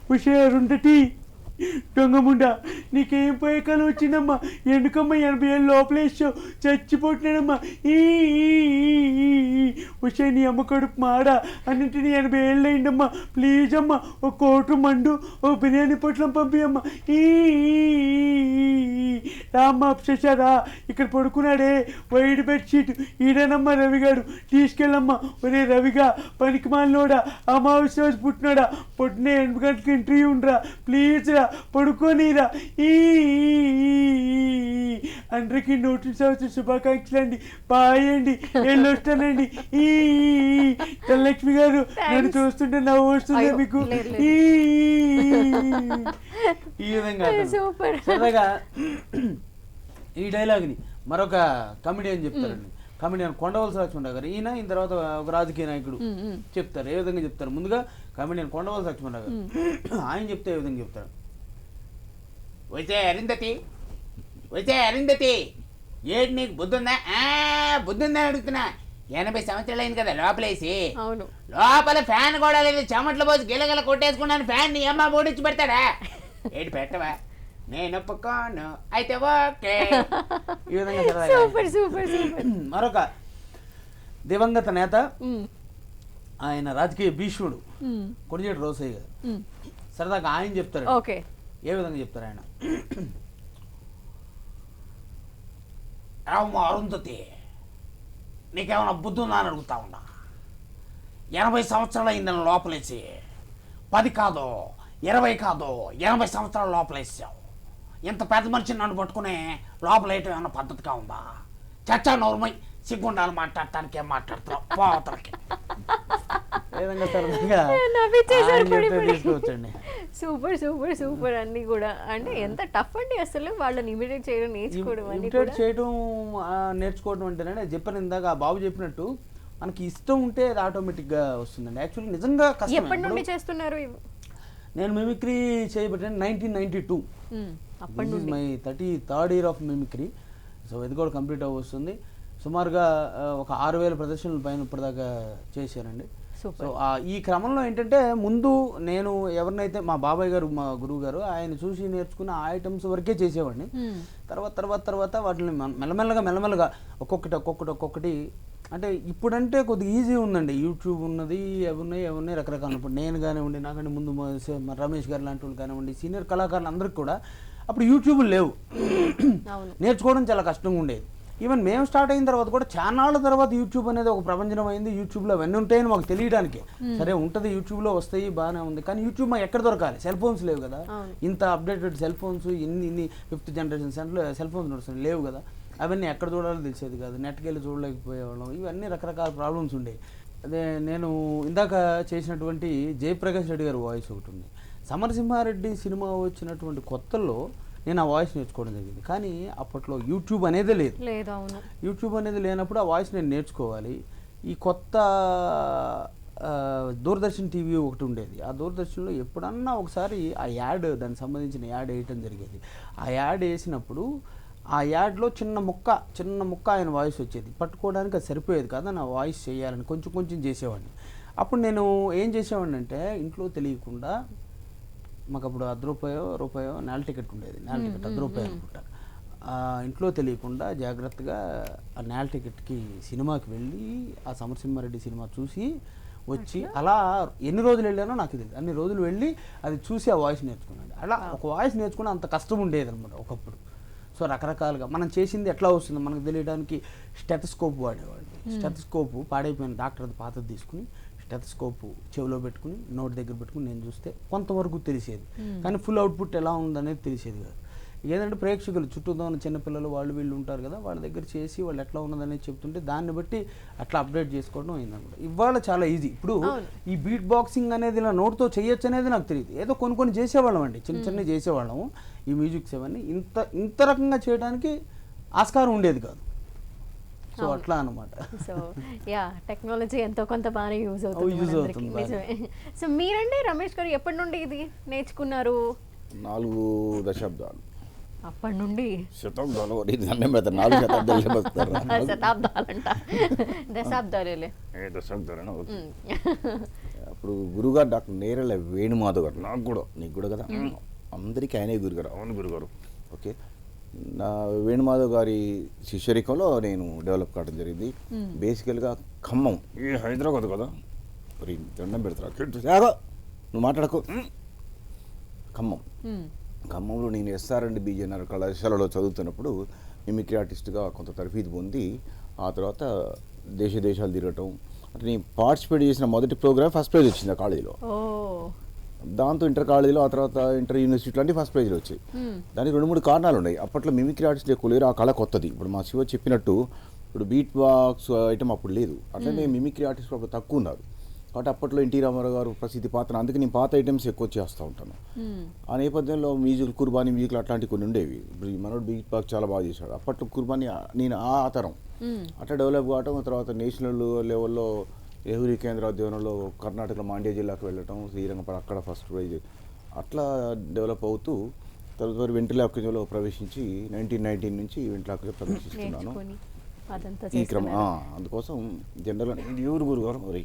హుషారుండటి దొంగముండా నీకేం పోయే కాలం వచ్చిందమ్మా? ఎందుకమ్మా 80 ఏళ్ళు లోపలేసావు? చచ్చిపోతున్నానమ్మా. ఉషే నీ అమ్మ కడుపు మాడ అన్నింటినీ 80 ఏళ్ళు అయిందమ్మా. ప్లీజ్ అమ్మా ఒక కోటు మండు ఓ బిర్యానీ పొట్లం పంపియమ్మా. రామ్మ అప్సెషరా ఇక్కడ పడుకున్నాడే వైట్ బెడ్షీట్ ఈడనమ్మా రవిగాడు తీసుకెళ్ళమ్మా. ఒరే రవిగా పనికి మాలినోడా అమావాస్య రోజు పుట్టినాడా పొద్దున 8 గంటలకు ఇంటర్వ్యూ ఉండరా ప్లీజ్ రా పడుకోనిరా. అందరికీ నూతన సంవత్సర శుభాకాంక్షలు అండి. బాయ్ అండి, వెళ్ళొస్తానండి. ధనలక్ష్మి గారు నన్ను చూస్తుంటే నవ్వు వస్తుందా మీకు? ఈ విధంగా సరదాగా ఈ డైలాగ్ని మరొక కమెడియన్ చెప్తారండి. కమెడియన్ కొండవలస లక్ష్మణరావు గారు. ఈయన తర్వాత ఒక రాజకీయ నాయకుడు చెప్తారు. ఏ విధంగా చెప్తారు? ముందుగా కమెడియన్ కొండవలస లక్ష్మణరావు గారు ఆయన చెప్తే ఏ విధంగా చెప్తారు? వచ్చే అరుంధతి ఏంటి నీకు బుద్ధుందా? బుద్ధుందా అడుగుతున్నా. 80 సంవత్సరాలు అయింది కదా లోపలేసి. అవును, లోపల ఫ్యాన్ కూడా లేదు. చెమట్లు పోసి గిలగల కొట్టేసుకున్నాను. ఫ్యాన్ నీ అమ్మ ఓడించి పెడతాడా? ఏంటి పెట్టవా? నేను ఒప్పుకోను అయితే ఓకే. ఈ విధంగా సూపర్ సూపర్ సూపర్. మరొక దివంగత నేత, ఆయన రాజకీయ భీష్ముడు కొణిజేటి రోసయ్య గారు. సరదాగా ఆయన చెప్తారు. ఓకే, ఏ విధంగా చెప్తారు ఆయన? రామ్మ అరుంధతి, నీకేమైనా బుద్ధి ఉందా అని అడుగుతా ఉన్నా. 80 సంవత్సరాలు అయింది నన్ను లోపలేసి. 10 కాదు, 20 కాదు, 80 సంవత్సరాలు లోపలేసావు. ఇంత పెద్ద మనిషిని నన్ను పట్టుకుని లోపలేయటం ఏమన్నా పద్ధతిగా ఉందా? చచ్చా నోర్మై, సిగ్గుండాలి మాట్లాడటానికి. ఏం మాట్లాడుతున్నావు? పోతలకి. ఏ విధంగా సరదాగా నవ్వించేశారు ఆయన పొడి చెప్తే పొడి. తీసుకోవచ్చండి. సూపర్ సూపర్ సూపర్ అన్ని కూడా. అంటే ఎంత టఫ్ అండి అసలు వాళ్ళని ఇమిటేట్ చేయడం, నేర్చుకోవడం అన్ని ఇమిటేట్ కూడా. చేయడం నేర్చుకోవడం అంటేనే చెప్పాను ఇందాక ఆ బాబు చెప్పినట్టు మనకి ఇష్టం ఉంటే అది ఆటోమేటిక్గా వస్తుందండి. యాక్చువల్లీ నిజంగా కష్టం. ఎప్పటి నుండి చేస్తున్నారు నేను మిమిక్రీ చేయబట్టాను 1992. అప్పటి దిస్ ఇస్ నుండి my 33rd year of mimicry. So ఇది కూడా కంప్లీట్ అవ్వస్తుంది. సుమారుగా ఒక 6000 ప్రదర్శనల పైన ఇప్పటిదాకా చేశానండి. సూపర్. సో ఈ క్రమంలో ఏంటంటే ముందు నేను ఎవరినైతే మా బాబాయ్ గారు, మా గురువు గారు, ఆయన చూసి నేర్చుకున్న ఆ ఐటమ్స్ వరకే చేసేవాడిని. తర్వాత వాటిని మెల్లమెల్లగా ఒక్కొక్కటి అంటే ఇప్పుడంటే కొద్దిగా ఈజీ ఉందండి. యూట్యూబ్ ఉన్నది, ఎవరున్నాయి రకరకాల. ఇప్పుడు నేను కానివ్వండి, నాకంటే ముందు మా రమేష్ గారు లాంటి వాళ్ళు కానివ్వండి, సీనియర్ కళాకారులు అందరికీ కూడా అప్పుడు యూట్యూబ్ లేవు. అవును. నేర్చుకోవడం చాలా కష్టంగా ఉండేది. ఈవెన్ మేము స్టార్ట్ అయిన తర్వాత కూడా చానాళ్ళ తర్వాత యూట్యూబ్ అనేది ఒక ప్రపంచం అయింది. యూట్యూబ్లో అవన్నీ ఉంటాయని మాకు తెలియడానికి, సరే ఉంటుంది యూట్యూబ్లో వస్తాయి బాగానే ఉంది, కానీ యూట్యూబ్ మాకు ఎక్కడ దొరకాలి? సెల్ ఫోన్స్ లేవు కదా. ఇంత అప్డేటెడ్ సెల్ ఫోన్స్, ఇన్ని 5th జనరేషన్ సెల్ ఫోన్స్ నడుస్తున్నాయి, లేవు కదా. అవన్నీ ఎక్కడ చూడాలో తెలిసేది కాదు, నెట్కి వెళ్ళి చూడలేకపోయేవాళ్ళం. ఇవన్నీ రకరకాల ప్రాబ్లమ్స్ ఉండేవి. అదే నేను ఇందాక చేసినటువంటి జయప్రకాష్ రెడ్డి గారి వాయిస్ ఒకటి ఉంది. సమరసింహారెడ్డి సినిమా వచ్చినటువంటి కొత్తల్లో నేను ఆ వాయిస్ నేర్చుకోవడం జరిగింది. కానీ అప్పట్లో యూట్యూబ్ అనేది లేదు. అవును. యూట్యూబ్ అనేది లేనప్పుడు ఆ వాయిస్ నేను నేర్చుకోవాలి. ఈ కొత్త దూరదర్శన్ టీవీ ఒకటి ఉండేది. ఆ దూరదర్శన్లో ఎప్పుడన్నా ఒకసారి ఆ యాడ్, దానికి సంబంధించిన యాడ్ వేయటం జరిగేది. ఆ యాడ్ వేసినప్పుడు ఆ యాడ్లో చిన్న ముక్క ఆయన వాయిస్ వచ్చేది. పట్టుకోవడానికి అది సరిపోయేది కాదు. నా వాయిస్ చేయాలని కొంచెం చేసేవాడిని. అప్పుడు నేను ఏం చేసేవాడిని అంటే, ఇంట్లో తెలియకుండా మాకు అప్పుడు ₹10 నేల టికెట్ ఉండేది. నేల టికెట్ ₹10 అనుకుంటా. ఇంట్లో తెలియకుండా జాగ్రత్తగా ఆ నేల టికెట్కి సినిమాకి వెళ్ళి ఆ సమరసింహారెడ్డి సినిమా చూసి వచ్చి అలా ఎన్ని రోజులు వెళ్ళానో నాకు తెలియదు. అన్ని రోజులు వెళ్ళి అది చూసి ఆ వాయిస్ నేర్చుకున్నాను. అలా ఒక వాయిస్ నేర్చుకుని అంత కష్టం ఉండేది అనమాట ఒకప్పుడు. సో రకరకాలుగా మనం చేసింది ఎట్లా వస్తుందో మనకు తెలియడానికి స్టెథోస్కోప్ వాడేవాడిని. స్టెథోస్కోప్ పాడైపోయిన డాక్టర్ అది పాతది తీసుకుని స్టెథోస్కోప్ చెవిలో పెట్టుకుని నోటి దగ్గర పెట్టుకుని నేను చూస్తే కొంతవరకు తెలిసేది, కానీ ఫుల్ అవుట్పుట్ ఎలా ఉందనేది తెలిసేది కాదు. ఏదంటే ప్రేక్షకులు చుట్టూతో ఉన్న చిన్నపిల్లలు వాళ్ళు వీళ్ళు ఉంటారు కదా, వాళ్ళ దగ్గర చేసి వాళ్ళు ఎట్లా ఉన్నదనేది చెప్తుంటే దాన్ని బట్టి అట్లా అప్డేట్ చేసుకోవడం అయిందన్నమాట. ఇవాళ చాలా ఈజీ. ఇప్పుడు ఈ బీట్ బాక్సింగ్ అనేది ఇలా నోట్తో చేయొచ్చు అనేది నాకు తెలియదు. ఏదో కొన్ని చేసేవాళ్ళం అండి, చిన్న చేసేవాళ్ళము. ఈ మ్యూజిక్స్ అవన్నీ ఇంత రకంగా చేయడానికి ఆస్కారం ఉండేది కాదు. సో అట్లా అనమాట. సో యా, టెక్నాలజీ ఎంతో కొంత బాగానే యూజ్ అవుతుంది యూజ్ మనందరికీ. అవుతుంది బాగా. నిజమే. సో మీరండి రమేష్ గారు ఎప్పటి నుండి ఇది నేర్చుకున్నారు? 4 దశాబ్దాలు. అప్పటి నుండి శతాబ్దాలు అన్నం పెడతారు. 4 శతాబ్దాలు వస్తారు. శతాబ్దాలంట, దశాబ్దాలే. దశాబ్దాలు అప్పుడు గురుగారు డాక్టర్ నేరెళ్ళ వేణుమాధవ్ గారు, నాకు కూడా నీకు కూడా కదా, అందరికీ ఆయనే గురుగారు. అవును గురుగారు. ఓకే, నా వేణుమాధవ్ గారి శిష్యరికంలో నేను డెవలప్ కావడం జరిగింది. బేసికల్గా ఖమ్మం, ఈ హైదరాబాద్ కదా, మరి దండం పెడతారా, నువ్వు మాట్లాడకు. ఖమ్మంలో నేను SR&B BJNR కళాశాలలో చదువుతున్నప్పుడు మిమిక్రీ ఆర్టిస్ట్గా కొంత తరఫీదు పొంది ఆ తర్వాత దేశాలు తిరగటం. అంటే నేను పార్టిసిపేట్ చేసిన మొదటి ప్రోగ్రామ్ ఫస్ట్ ప్రైజ్ వచ్చింది ఆ కాలేజీలో. దాంతో ఇంటర్ కాలేజీలో, ఆ తర్వాత ఇంటర్ యూనివర్సిటీలో అన్ని ఫస్ట్ ప్రైజ్లు వచ్చాయి. దానికి 2-3 కారణాలు ఉన్నాయి. అప్పట్లో మిమిక్రీ ఆర్టిస్టులు ఎక్కువ లేరు, ఆ కళ కొత్తది. ఇప్పుడు మా శివ చెప్పినట్టు ఇప్పుడు బీట్ బాక్స్ ఐటమ్ అప్పుడు లేదు, అట్లనే మిమిక్రీ ఆర్టిస్టులు అప్పుడు తక్కువ ఉన్నారు. కాబట్టి అప్పట్లో ఎన్టీ రామారావు గారు ప్రసిద్ధి పాత్ర, అందుకే నేను పాత ఐటమ్స్ ఎక్కువ చేస్తూ ఉంటాను. ఆ నేపథ్యంలో మ్యూజిక్, కుర్బానీ మ్యూజిక్లు అట్లాంటివి కొన్ని ఉండేవి. ఇప్పుడు మనోడు బీట్ బాక్స్ చాలా బాగా చేశాడు. అప్పట్లో కుర్బానీ నేను ఆ తరం అట్లా డెవలప్ కావటం. తర్వాత నేషనల్ లెవెల్లో నెహ్రూ కేంద్ర ఉద్యానంలో కర్ణాటకలో మాండ్య జిల్లాకు వెళ్ళటం, శ్రీరంగపడ అక్కడ ఫస్ట్ ప్రైజ్, అట్లా డెవలప్ అవుతూ తదుపరి వెంట్రులాక్లో ప్రవేశించి 1919 నుంచి వెంట్రులాక్లో ప్రవేశిస్తున్నాను. ఈ క్రమం అందుకోసం జనరల్ ఇది ఎవరు గురుగారు మరి?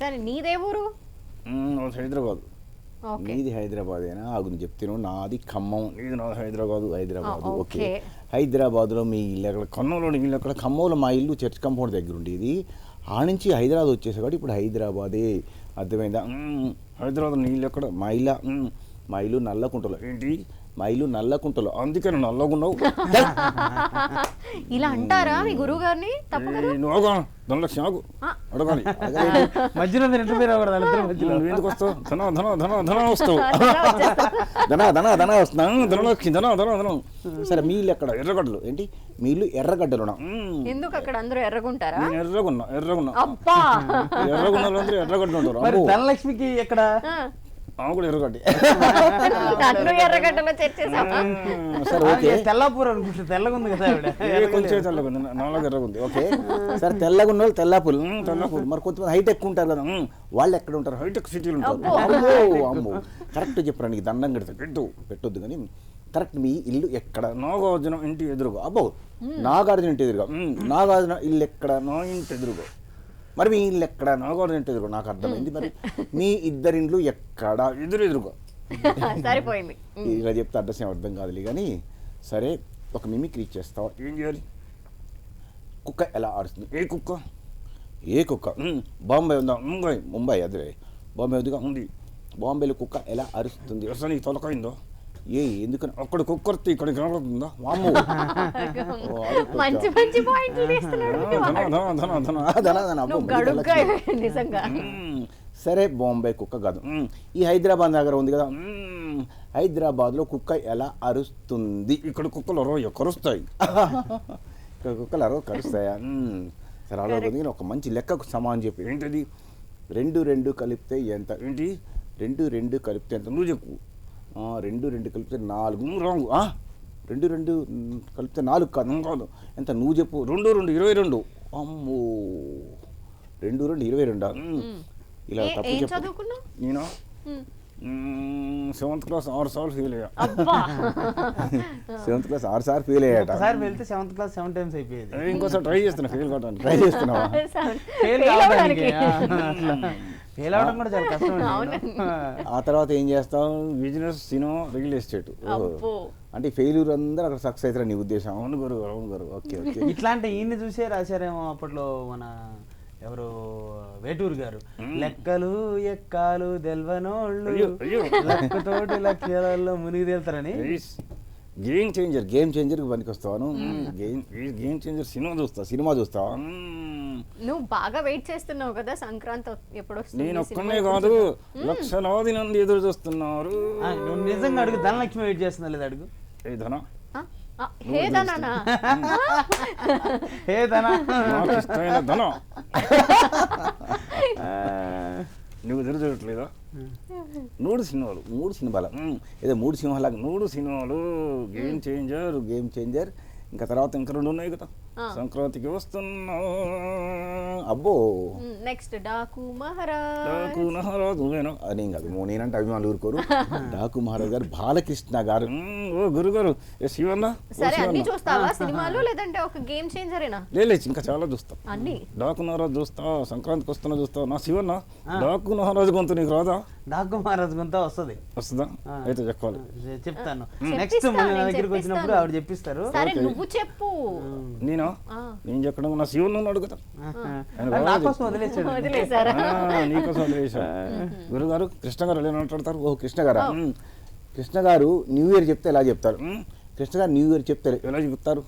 సరే, నీదే ఊరు? హైదరాబాద్. నీది హైదరాబాదేనా? ఆగుని చెప్తాను. నాది ఖమ్మం, నీది నా హైదరాబాదు. ఓకే, హైదరాబాద్లో మీ ఇల్లు ఎక్కడ? ఖమ్మంలో ఇల్లు ఎక్కడ? ఖమ్మంలో మా ఇల్లు చర్చ్ కాంపౌండ్ దగ్గర ఉండేది. ఆ నుంచి హైదరాబాద్ వచ్చేసా కాబట్టి ఇప్పుడు హైదరాబాదే. అర్థమైందా? హైదరాబాద్ నీ ఇల్లు ఎక్కడ? మా ఇల్లు నల్లకుంటలో. ఏంటి మా ఇల్లు నల్లకుంటలో, అందుకే నువ్వు నల్లగున్నావు. ఇలా అంటారా మీ గురువు గారిని? తప్పు కదా. నువ్వు ధనలక్ష్మి ఆగు, అడగాలి. మధ్యలో ఇంటర్వ్యూ నువ్వు ఎందుకు వస్తావు? ధన వస్తావు, ధన వస్తున్నావు, ధనలక్ష్మి ధనం. సరే మీ ఇల్లు ఎక్కడ? ఎర్రగడ్డలు. ఏంటి మీ ఇల్లు? ఎర్రగడ్డలునా? ఎందుకు అక్కడ అందరూ ఎర్రగుంటారా? నేను ఎర్రగున్నా. అబ్బా ఎర్రగున్న అందరూ ఎర్రగడ్డలు ఉంటారు. మరి ధనలక్ష్మికి ఎక్కడ? ఆమె కూడా ఎర్రగడ్డి. నన్ను ఎర్రగడ్డలో చేర్చేసావా? సరే ఓకే, తెల్లాపూర్ అనుకుంటే తెల్లగా ఉంది కదా ఆవిడ. కొంచెం తెల్లగా ఉంది, నాలుగు ఎర్రగా ఉంది. ఓకే సరే, తెల్లగా ఉన్న వాళ్ళు తెల్లాపూర్. మరి కొంతమంది హైట్ ఎక్కువ ఉంటారు కదా, వాళ్ళు ఎక్కడ ఉంటారు? హైటెక్ సిటీలు ఉంటారు. అమ్మో కరెక్ట్ చెప్పరా, నీకు దండం కడితే పెట్టొద్దు కానీ కరెక్ట్. మీ ఇల్లు ఎక్కడ? నాగార్జున ఇంటి ఎదురుగా. అబ్బో నాగార్జున ఇంటి ఎదురుగా. నాగార్జున ఇల్లు ఎక్కడ? నా ఇంటి ఎదురుగా. మరి మీ ఇల్లు ఎక్కడ? నాగార్జున ఇంటి ఎదురుగా. నాకు అర్థమైంది. మరి మీ ఇద్దరి ఇండ్లు ఎక్కడ? ఎదురుగా. సరిపోయింది. ఇలా చెప్తే అడ్రస్ ఏం అర్థం కాదులే కానీ సరే, ఒక మిమిక్రీ చేస్తావా? ఏం చేయాలి? కుక్క ఎలా అరుస్తుంది? ఏ కుక్క? బాంబే ఉందా? ముంబై అదే బాంబే ఉందిగా, ఉంది. బాంబేలో కుక్క ఎలా అరుస్తుంది? అసలు నీకు తొలకైందో? ఎందుకని అక్కడ కుక్కర్తి ఇక్కడికి రాబోతుందా? వామ్మో, మంచి మంచి పాయింట్లు తీస్తున్నాడు. నిజంగా. సరే బాంబే కుక్క కాదు, ఈ హైదరాబాద్ దగ్గర ఉంది కదా, హైదరాబాద్లో కుక్క ఎలా అరుస్తుంది? ఇక్కడ కుక్కలు కరుస్తాయి. ఇక్కడ కుక్కలు కరుస్తాయా? సరే అలాగే ఒక మంచి లెక్కకు సమానం చెప్పి. ఏంటది? 2 కలిపితే ఎంత? ఏంటి 2 కలిపితే ఎంత? నువ్వు చెప్పు. 2 కలిపితే 4. రాంగ్. 2 కలిపితే 4 కాదు. ఎంత? నువ్వు చెప్పు. 2 22. అమ్మో 2 22. ఇలా తప్పు చెప్పు. నేను 7th క్లాస్ 6 సార్లు ఫెయిల్ అయ్యా. 7th క్లాస్ 6 సార్లు ఫెయిల్ అయ్యాట. ఒకసారి వెళ్తే 7th క్లాస్ 7 టైమ్స్ అయిపోయేది. ఇంకోసారి ట్రై చేస్తున్నా, ఫెయిల్ కావడానికి ట్రై చేస్తున్నావా? ఫెయిల్ అవడం కూడా చాలా కష్టం. ఆ తర్వాత ఏం చేస్తాం? Business, cinema, real estate. అంటే ఫెయిల్యూర్ అందరూ అక్కడ సక్సెస్ అవుతారు నీ ఉద్దేశం? అవును గారు. Okay okay. ఇట్లాంటి ఈయన్ని చూసే రాశారేమో అప్పట్లో మన ఎవరు వేటూరు గారు. లెక్కలు ఎక్కాలు తెల్వనోళ్ళు లెక్కతోటి లెక్కలలో మునిగి తేలుతారని. గేమ్ చేంజర్ పనికి వస్తాను. గేమ్ చేంజర్ సినిమా చూస్తావా? నువ్వు బాగా వెయిట్ చేస్తున్నావు కదా సంక్రాంతి ఎప్పుడు వస్తుంది? నేను ఒక్కనే కాదు, లక్షలాది మంది ఎదురు చూస్తున్నారు. నువ్వు నిజంగా అడుగు, ధనలక్ష్మి వెయిట్ చేస్తున్నా లేదా అడుగు. ఏ ధన? హే ధనా? హే ధన, నాకు ఇష్టమైన ధన. నువ్వు ఎదురు చూడట్లేదా? 3 సినిమాలు ఏదో 3 సింహాలకు 3 సినిమాలు. గేమ్ చేంజర్ ఇంకా తర్వాత ఇంకా 2 ఉన్నాయి కదా. సంక్రాంతికి వస్తున్నా. అబ్బో నెక్స్ట్ డాకు మహారాజ్. నువ్వేనా? అదేం కాదు, నేనంటే అభిమానులు ఊరుకోరు. డాకు మహారాజ్ గారు, బాలకృష్ణ గారు. ఓ గురుగారు శివన్న. సరే అన్ని చూస్తావా సినిమాలు, లేదంటే ఒక గేమ్ చేంజరేనా? లేదు ఇంకా చాలా చూస్తా. అన్ని డాకు మహారాజ్ చూస్తా, సంక్రాంతికి వస్తున్నా చూస్తా. నా శివన్న డాకు మహారాజ్ గొంతు నీకు రాదా? డాకు మహారాజ్ గొంత వస్తుందా? అయితే చెప్పాలి, చెప్తాను. నెక్స్ట్ మన దగ్గరికి వచ్చినప్పుడు ఆవిడ చెప్పిస్తారు. సరే నువ్వు చెప్పు. నేను చెప్పడం నా శివుని అడుగుతా. నాకోసం వదిలేసాడు. నీకోసం వదిలేసాడు. గురుగారు కృష్ణ గారు ఎలా మాట్లాడతారు? ఓ కృష్ణ గారు న్యూ ఇయర్ చెప్తే ఎలా చెప్తారు? కృష్ణ గారు న్యూ ఇయర్ చెప్తే ఎలా చెప్తారు?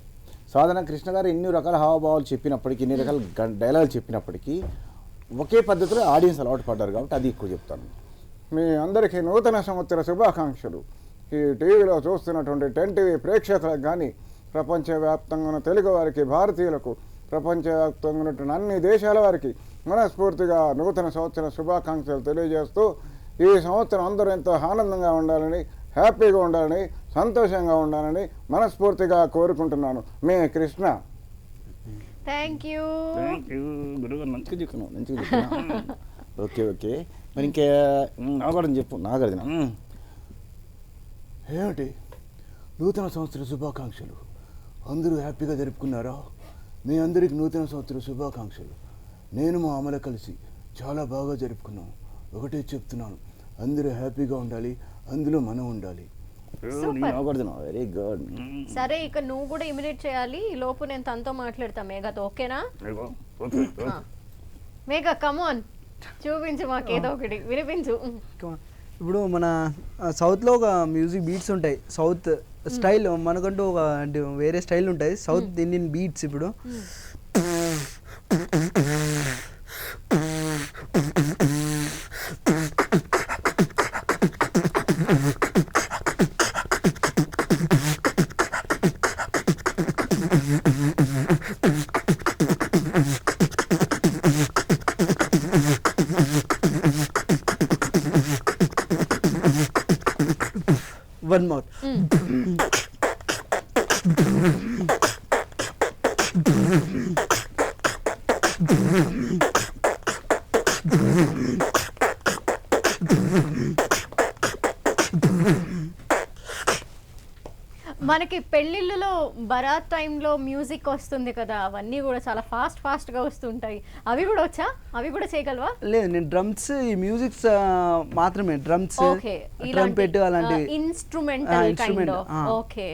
సాధారణ కృష్ణ గారు ఎన్ని రకాల హావభావాలు చెప్పినప్పటికీ, ఎన్ని రకాల డైలాగులు చెప్పినప్పటికీ ఒకే పద్ధతిలో ఆడియన్స్ అలవాటు పడ్డారు కాబట్టి అది ఎక్కువ చెప్తాను. మీ అందరికీ నూతన సంవత్సర శుభాకాంక్షలు. ఈ టీవీలో చూస్తున్నటువంటి 10 టీవీ ప్రేక్షకులకు కానీ, ప్రపంచవ్యాప్తంగా ఉన్న తెలుగు వారికి, భారతీయులకు, ప్రపంచవ్యాప్తంగా ఉన్నటువంటి అన్ని దేశాల వారికి మనస్ఫూర్తిగా నూతన సంవత్సర శుభాకాంక్షలు తెలియజేస్తూ, ఈ సంవత్సరం అందరూ ఎంతో ఆనందంగా ఉండాలని, హ్యాపీగా ఉండాలని, సంతోషంగా ఉండాలని మనస్ఫూర్తిగా కోరుకుంటున్నాను. మీ కృష్ణ. థ్యాంక్ యూ గురుగారు, మంచిగా చెప్తున్నావు. ఓకే. మరి ఇంకే నాగార్జున చెప్పు. నాగార్జున ఏమిటి? నూతన సంవత్సర శుభాకాంక్షలు. అందరూ హ్యాపీగా జరుపుకున్నారా? మీ అందరికి నూతన సంవత్సర శుభాకాంక్షలు. నేను మా అమల కలిసి చాలా బాగా జరుపుకున్నాం. ఒకటే చెప్తున్నాను, అందరూ హ్యాపీగా ఉండాలి, అందులో మనం ఉండాలి. Very good. సరే ఇక నువ్వు కూడా ఇమిడియేట్ చేయాలి. ఈ లోపు నేను తనతో మాట్లాడతా మేఘతో. ఓకేనా? మేఘ కమాన్, చూపించు మాకేదో ఒకటి, వినిపించు. ఇప్పుడు మన సౌత్లో ఒక మ్యూజిక్ బీట్స్ ఉంటాయి, సౌత్ స్టైల్ మనకంటూ ఒక వేరే స్టైల్ ఉంటాయి, సౌత్ ఇండియన్ బీట్స్. ఇప్పుడు వన్ మోర్. మనకి పెళ్ళిళ్ళలో బరాత్ టైంలో మ్యూజిక్ వస్తుంది కదా, అవన్నీ కూడా చాలా ఫాస్ట్ గా వస్తుంటాయి. అవి కూడా వచ్చా? అవి కూడా చేయగలవా? లేదు, నేను డ్రమ్స్, ఈ మ్యూజిక్స్ మాత్రమే, డ్రమ్స్, ట్రంపెట్ అలాంటివి instrumental kind of. Okay.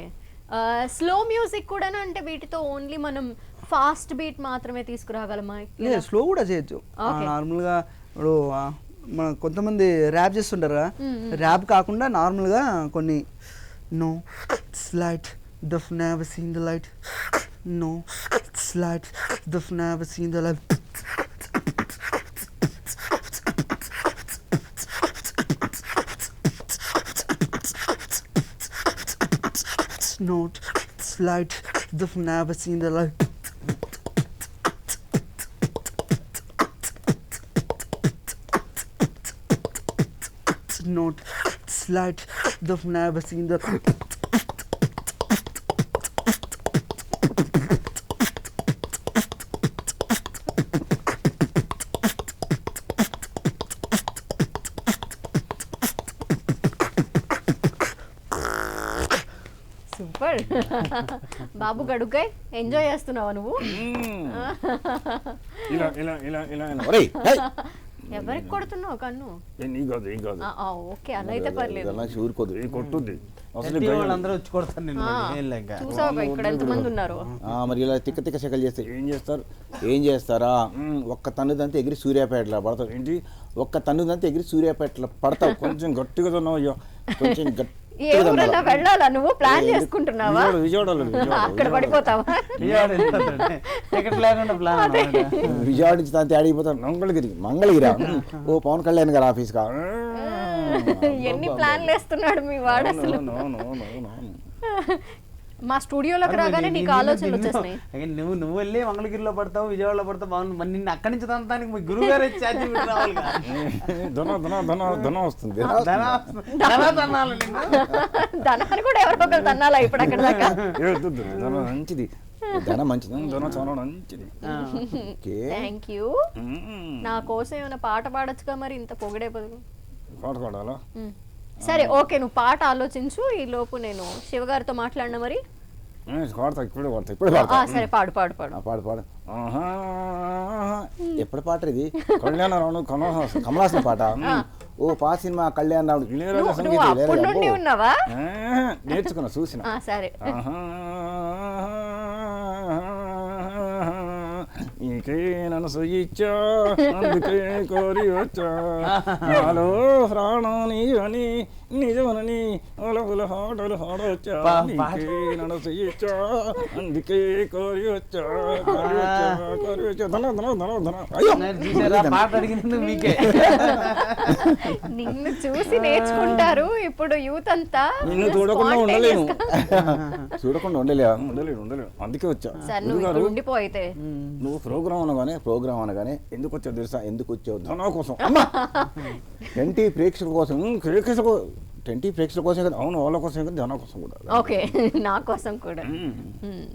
Slow music కూడా అంటే వీటితో ఓన్లీ మనం ఫాస్ట్ బీట్ మాత్రమే తీసుకురాగలమా? లేదు, స్లో కూడా చేయొచ్చు. నార్మల్గా ఇప్పుడు మన కొంతమంది ర్యాప్ చేస్తుంటారు కదా, ర్యాప్ కాకుండా నార్మల్గా కొన్ని no slide they've never seen the light, no slide they've never seen the light, not slide they've never seen the light, not slide they've never seen the super. బాబు గడుగ్గాయ్, ఎంజాయ్ చేస్తున్నావా నువ్వు? ఇలా ఇలా ఇలా ఇలా ఒరేయ్ ఎవరికి కొడుతున్నావు కన్ను? నీకు కాదు, ఏం కాదు. ఓకే, అలా అయితే పర్లేదు. ఊరుకోదు, కొట్టుద్ది అసలు. వాళ్ళందరూ వచ్చి కొడతాను నేను. చూసావా ఇక్కడ ఎంతమంది ఉన్నారు? మరి ఇలా తిక్క తిక్క సెకలు చేస్తే ఏం చేస్తారు? ఏం చేస్తారా? ఒక్క తన్నుదంతా ఎగిరి సూర్యాపేటలో పడతావు. ఏంటి ఒక్క తన్నుదంతా ఎగిరి సూర్యాపేటలో పడతావు? కొంచెం గట్టిగా తన్నావు, అయ్యో కొంచెం గట్టి. ఏ ఊరన్నా వెళ్ళాలా నువ్వు? ప్లాన్ చేసుకుంటున్నావా? విజయవాడలో అక్కడ పడిపోతావా? విజయవాడ నుంచి తాను తేడిపోతాను. మంగళగిరి ఓ పవన్ కళ్యాణ్ గారు ఆఫీస్ కా. ఎన్ని ప్లాన్లు వేస్తున్నాడు మీ వాడు అసలు. మా స్టూడియోలోకి రాగానే నీకు ఆలోచనలు వచ్చేసినాయి. నువ్వు వెళ్ళి మంగళగిరిలో పడతావు, విజయవాడలో పడతావు, బాగుంది. మరి నిన్ను అక్కడి నుంచి తంతానికి మీ గురువు గారు రావాలి. ధనం వస్తుంది. ధనాన్ని కూడా ఎవరికొకరు తన్నాలా ఇప్పుడు అక్కడ దాకా? ధనం మంచిది, ధనం మంచిది, ధనం చాలా మంచిది. Thank you. నా కోసం ఏమైనా పాట పాడొచ్చుగా మరి, ఇంత పొగిడే బదులు. పాట పాడాలా? సరే ఓకే, నువ్వు పాట ఆలోచించు, ఈ లోపు నేను శివగారితో మాట్లాడినా మరి. సరే పాడు పాడు పాడు పాడు పాడు. ఎప్పుడు పాట ఇది? కళ్యాణ రావుడు కమలాసన్ పాట. ఓ పా సినిమా కళ్యాణ రావుడు ఇళయరాజా సంగీతం ఉన్నావా? నేర్చుకున్నా, చూసిన. సరే. ఇంకే నన్ను సుయిచ్చా, అందుకే కోరి వచ్చా, నాలో ప్రాణాని అని నిజమనని ఒలగుల హాటలు హాడొచ్చా, నన్ను సుయిచ్చా, అందుకే కోరి వచ్చా, కోరి వచ్చా. ధన ధన ధన ధన. నిన్ను చూసి నేర్చుకుంటారు ఇప్పుడు యూత్ అంతా. నిన్ను చూడకుండా ఉండలేను, చూడకుండా ఉండలేను, అందుకే వచ్చా. ఉండిపోయితే నువ్వు ప్రోగ్రామ్ అనగానే ఎందుకు వచ్చావు తెలుసా? ఎందుకు వచ్చావు? ధనం కోసం. ఎన్టీ ప్రేక్షకుల కోసం, ఎన్టీ ప్రేక్షకుల కోసం కదా. అవును, వాళ్ళ కోసం కదా, ధనం కోసం కూడా. ఓకే, నా కోసం కూడా.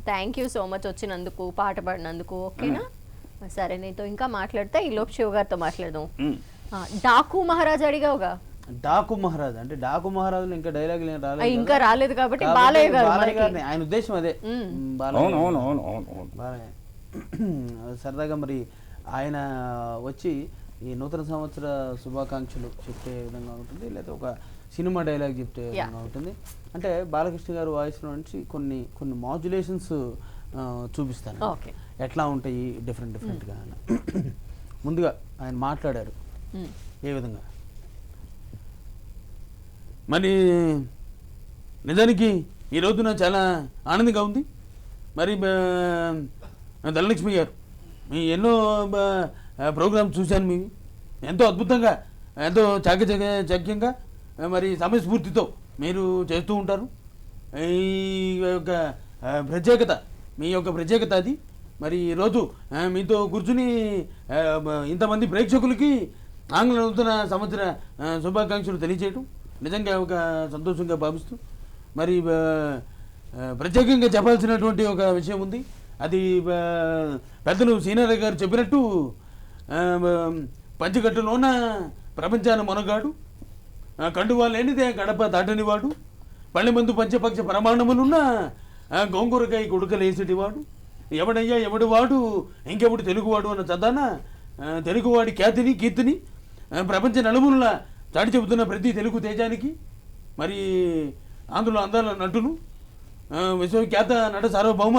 థ్యాంక్ యూ సో మచ్ వచ్చినందుకు, పాట పాడినందుకు. ఓకేనా? సరే, నీతో ఇంకా మాట్లాడితే ఈ లోపు శివ గారితో మాట్లాడదాం. డాకు మహారాజ్ అడిగావుగా. డాకు మహారాజ్ అంటే డాకు మహారాజులు ఇంకా డైలాగ్ ఇంకా రాలేదు కాబట్టి బాలయ్య గారు, ఆయన ఉద్దేశం అదే. సరదాగా మరి ఆయన వచ్చి ఈ నూతన సంవత్సర శుభాకాంక్షలు చెప్పే విధంగా ఉంటుంది, లేదా ఒక సినిమా డైలాగ్ చెప్పే విధంగా ఉంటుంది. అంటే బాలకృష్ణ గారు వాయిస్లో నుంచి కొన్ని మాడ్యులేషన్స్ చూపిస్తాను, ఎట్లా ఉంటాయి డిఫరెంట్గా. ముందుగా ఆయన మాట్లాడారు ఏ విధంగా? మరి నిజానికి ఈ రోజున చాలా ఆనందంగా ఉంది. మరి ధనలక్ష్మి గారు, మీ ఎన్నో ప్రోగ్రామ్స్ చూశాను. మీ ఎంతో అద్భుతంగా, ఎంతో చాకచక్యంగా, మరి సమయస్ఫూర్తితో మీరు చేస్తూ ఉంటారు. ఈ యొక్క ప్రత్యేకత, మీ యొక్క ప్రత్యేకత అది. మరి ఈరోజు మీతో కూర్చుని ఇంతమంది ప్రేక్షకులకి ఆంగ్ల నూతన సంవత్సర శుభాకాంక్షలు తెలియజేయడం నిజంగా ఒక సంతోషంగా భావిస్తూ, మరి ప్రత్యేకంగా చెప్పాల్సినటువంటి ఒక విషయం ఉంది. అది పెద్దలు సీనియర్ గారు చెప్పినట్టు పంచకట్టులోన ప్రపంచాన్ని మొనగాడు, కండువా లేనిదే గడప దాటనివాడు, పళ్ళె మందు పంచపక్ష ప్రమాణములున్న గోంగూరకాయ కొడుకలేసేటివాడు, ఎవడయ్యా ఎవడు వాడు ఇంకెవడు తెలుగువాడు అన్న చదాన తెలుగువాడి ఖ్యాతిని కీర్తిని ప్రపంచ నలుమూలలా చాటి చెబుతున్న ప్రతి తెలుగు తేజానికి, మరి ఆంధ్రుల అందాల నటులు, విశ్వఖ్యాత నట సార్వభౌమ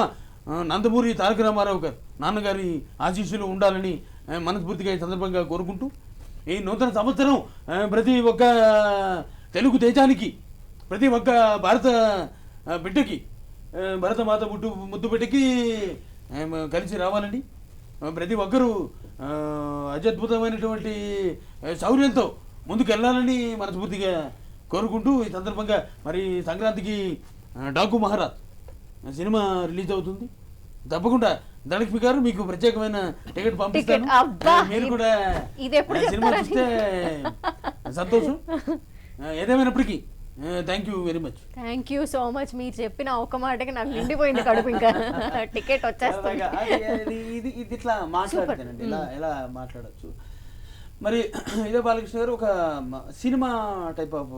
నందమూరి తారక రామారావు గారు నాన్నగారి ఆశీస్సులు ఉండాలని మనస్ఫూర్తిగా ఈ సందర్భంగా కోరుకుంటూ, ఈ నూతన సంవత్సరం ప్రతి ఒక్క తెలుగు తేజానికి, ప్రతి ఒక్క భారత బిడ్డకి, భరతమాత ముద్దు బిడ్డకి కలిసి రావాలని, ప్రతి ఒక్కరూ అత్యద్భుతమైనటువంటి శౌర్యంతో ముందుకు వెళ్ళాలని మనస్ఫూర్తిగా కోరుకుంటూ, ఈ సందర్భంగా మరి సంక్రాంతికి డాకు మహారాజ్ సినిమా రిలీజ్ అవుతుంది. తప్పకుండా ధనలక్ష్మి గారు మీకు ప్రత్యేకమైన టికెట్ పంపిస్తాను. మీరు కూడా సినిమా చూస్తే సంతోషం. ఏదేమైనప్పటికీ thank you very much. Thank you so much. మీరు చెప్పిన ఒక మాటకి నాకు నిండిపోయింది కడుపు. ఇంకా టికెట్ వచ్చేస్తుంది. ఇది ఇట్లా మాట్లాడతానండి, ఎలా మాట్లాడచ్చు. మరి ఇదే బాలకృష్ణ గారు ఒక సినిమా టైప్ ఆఫ్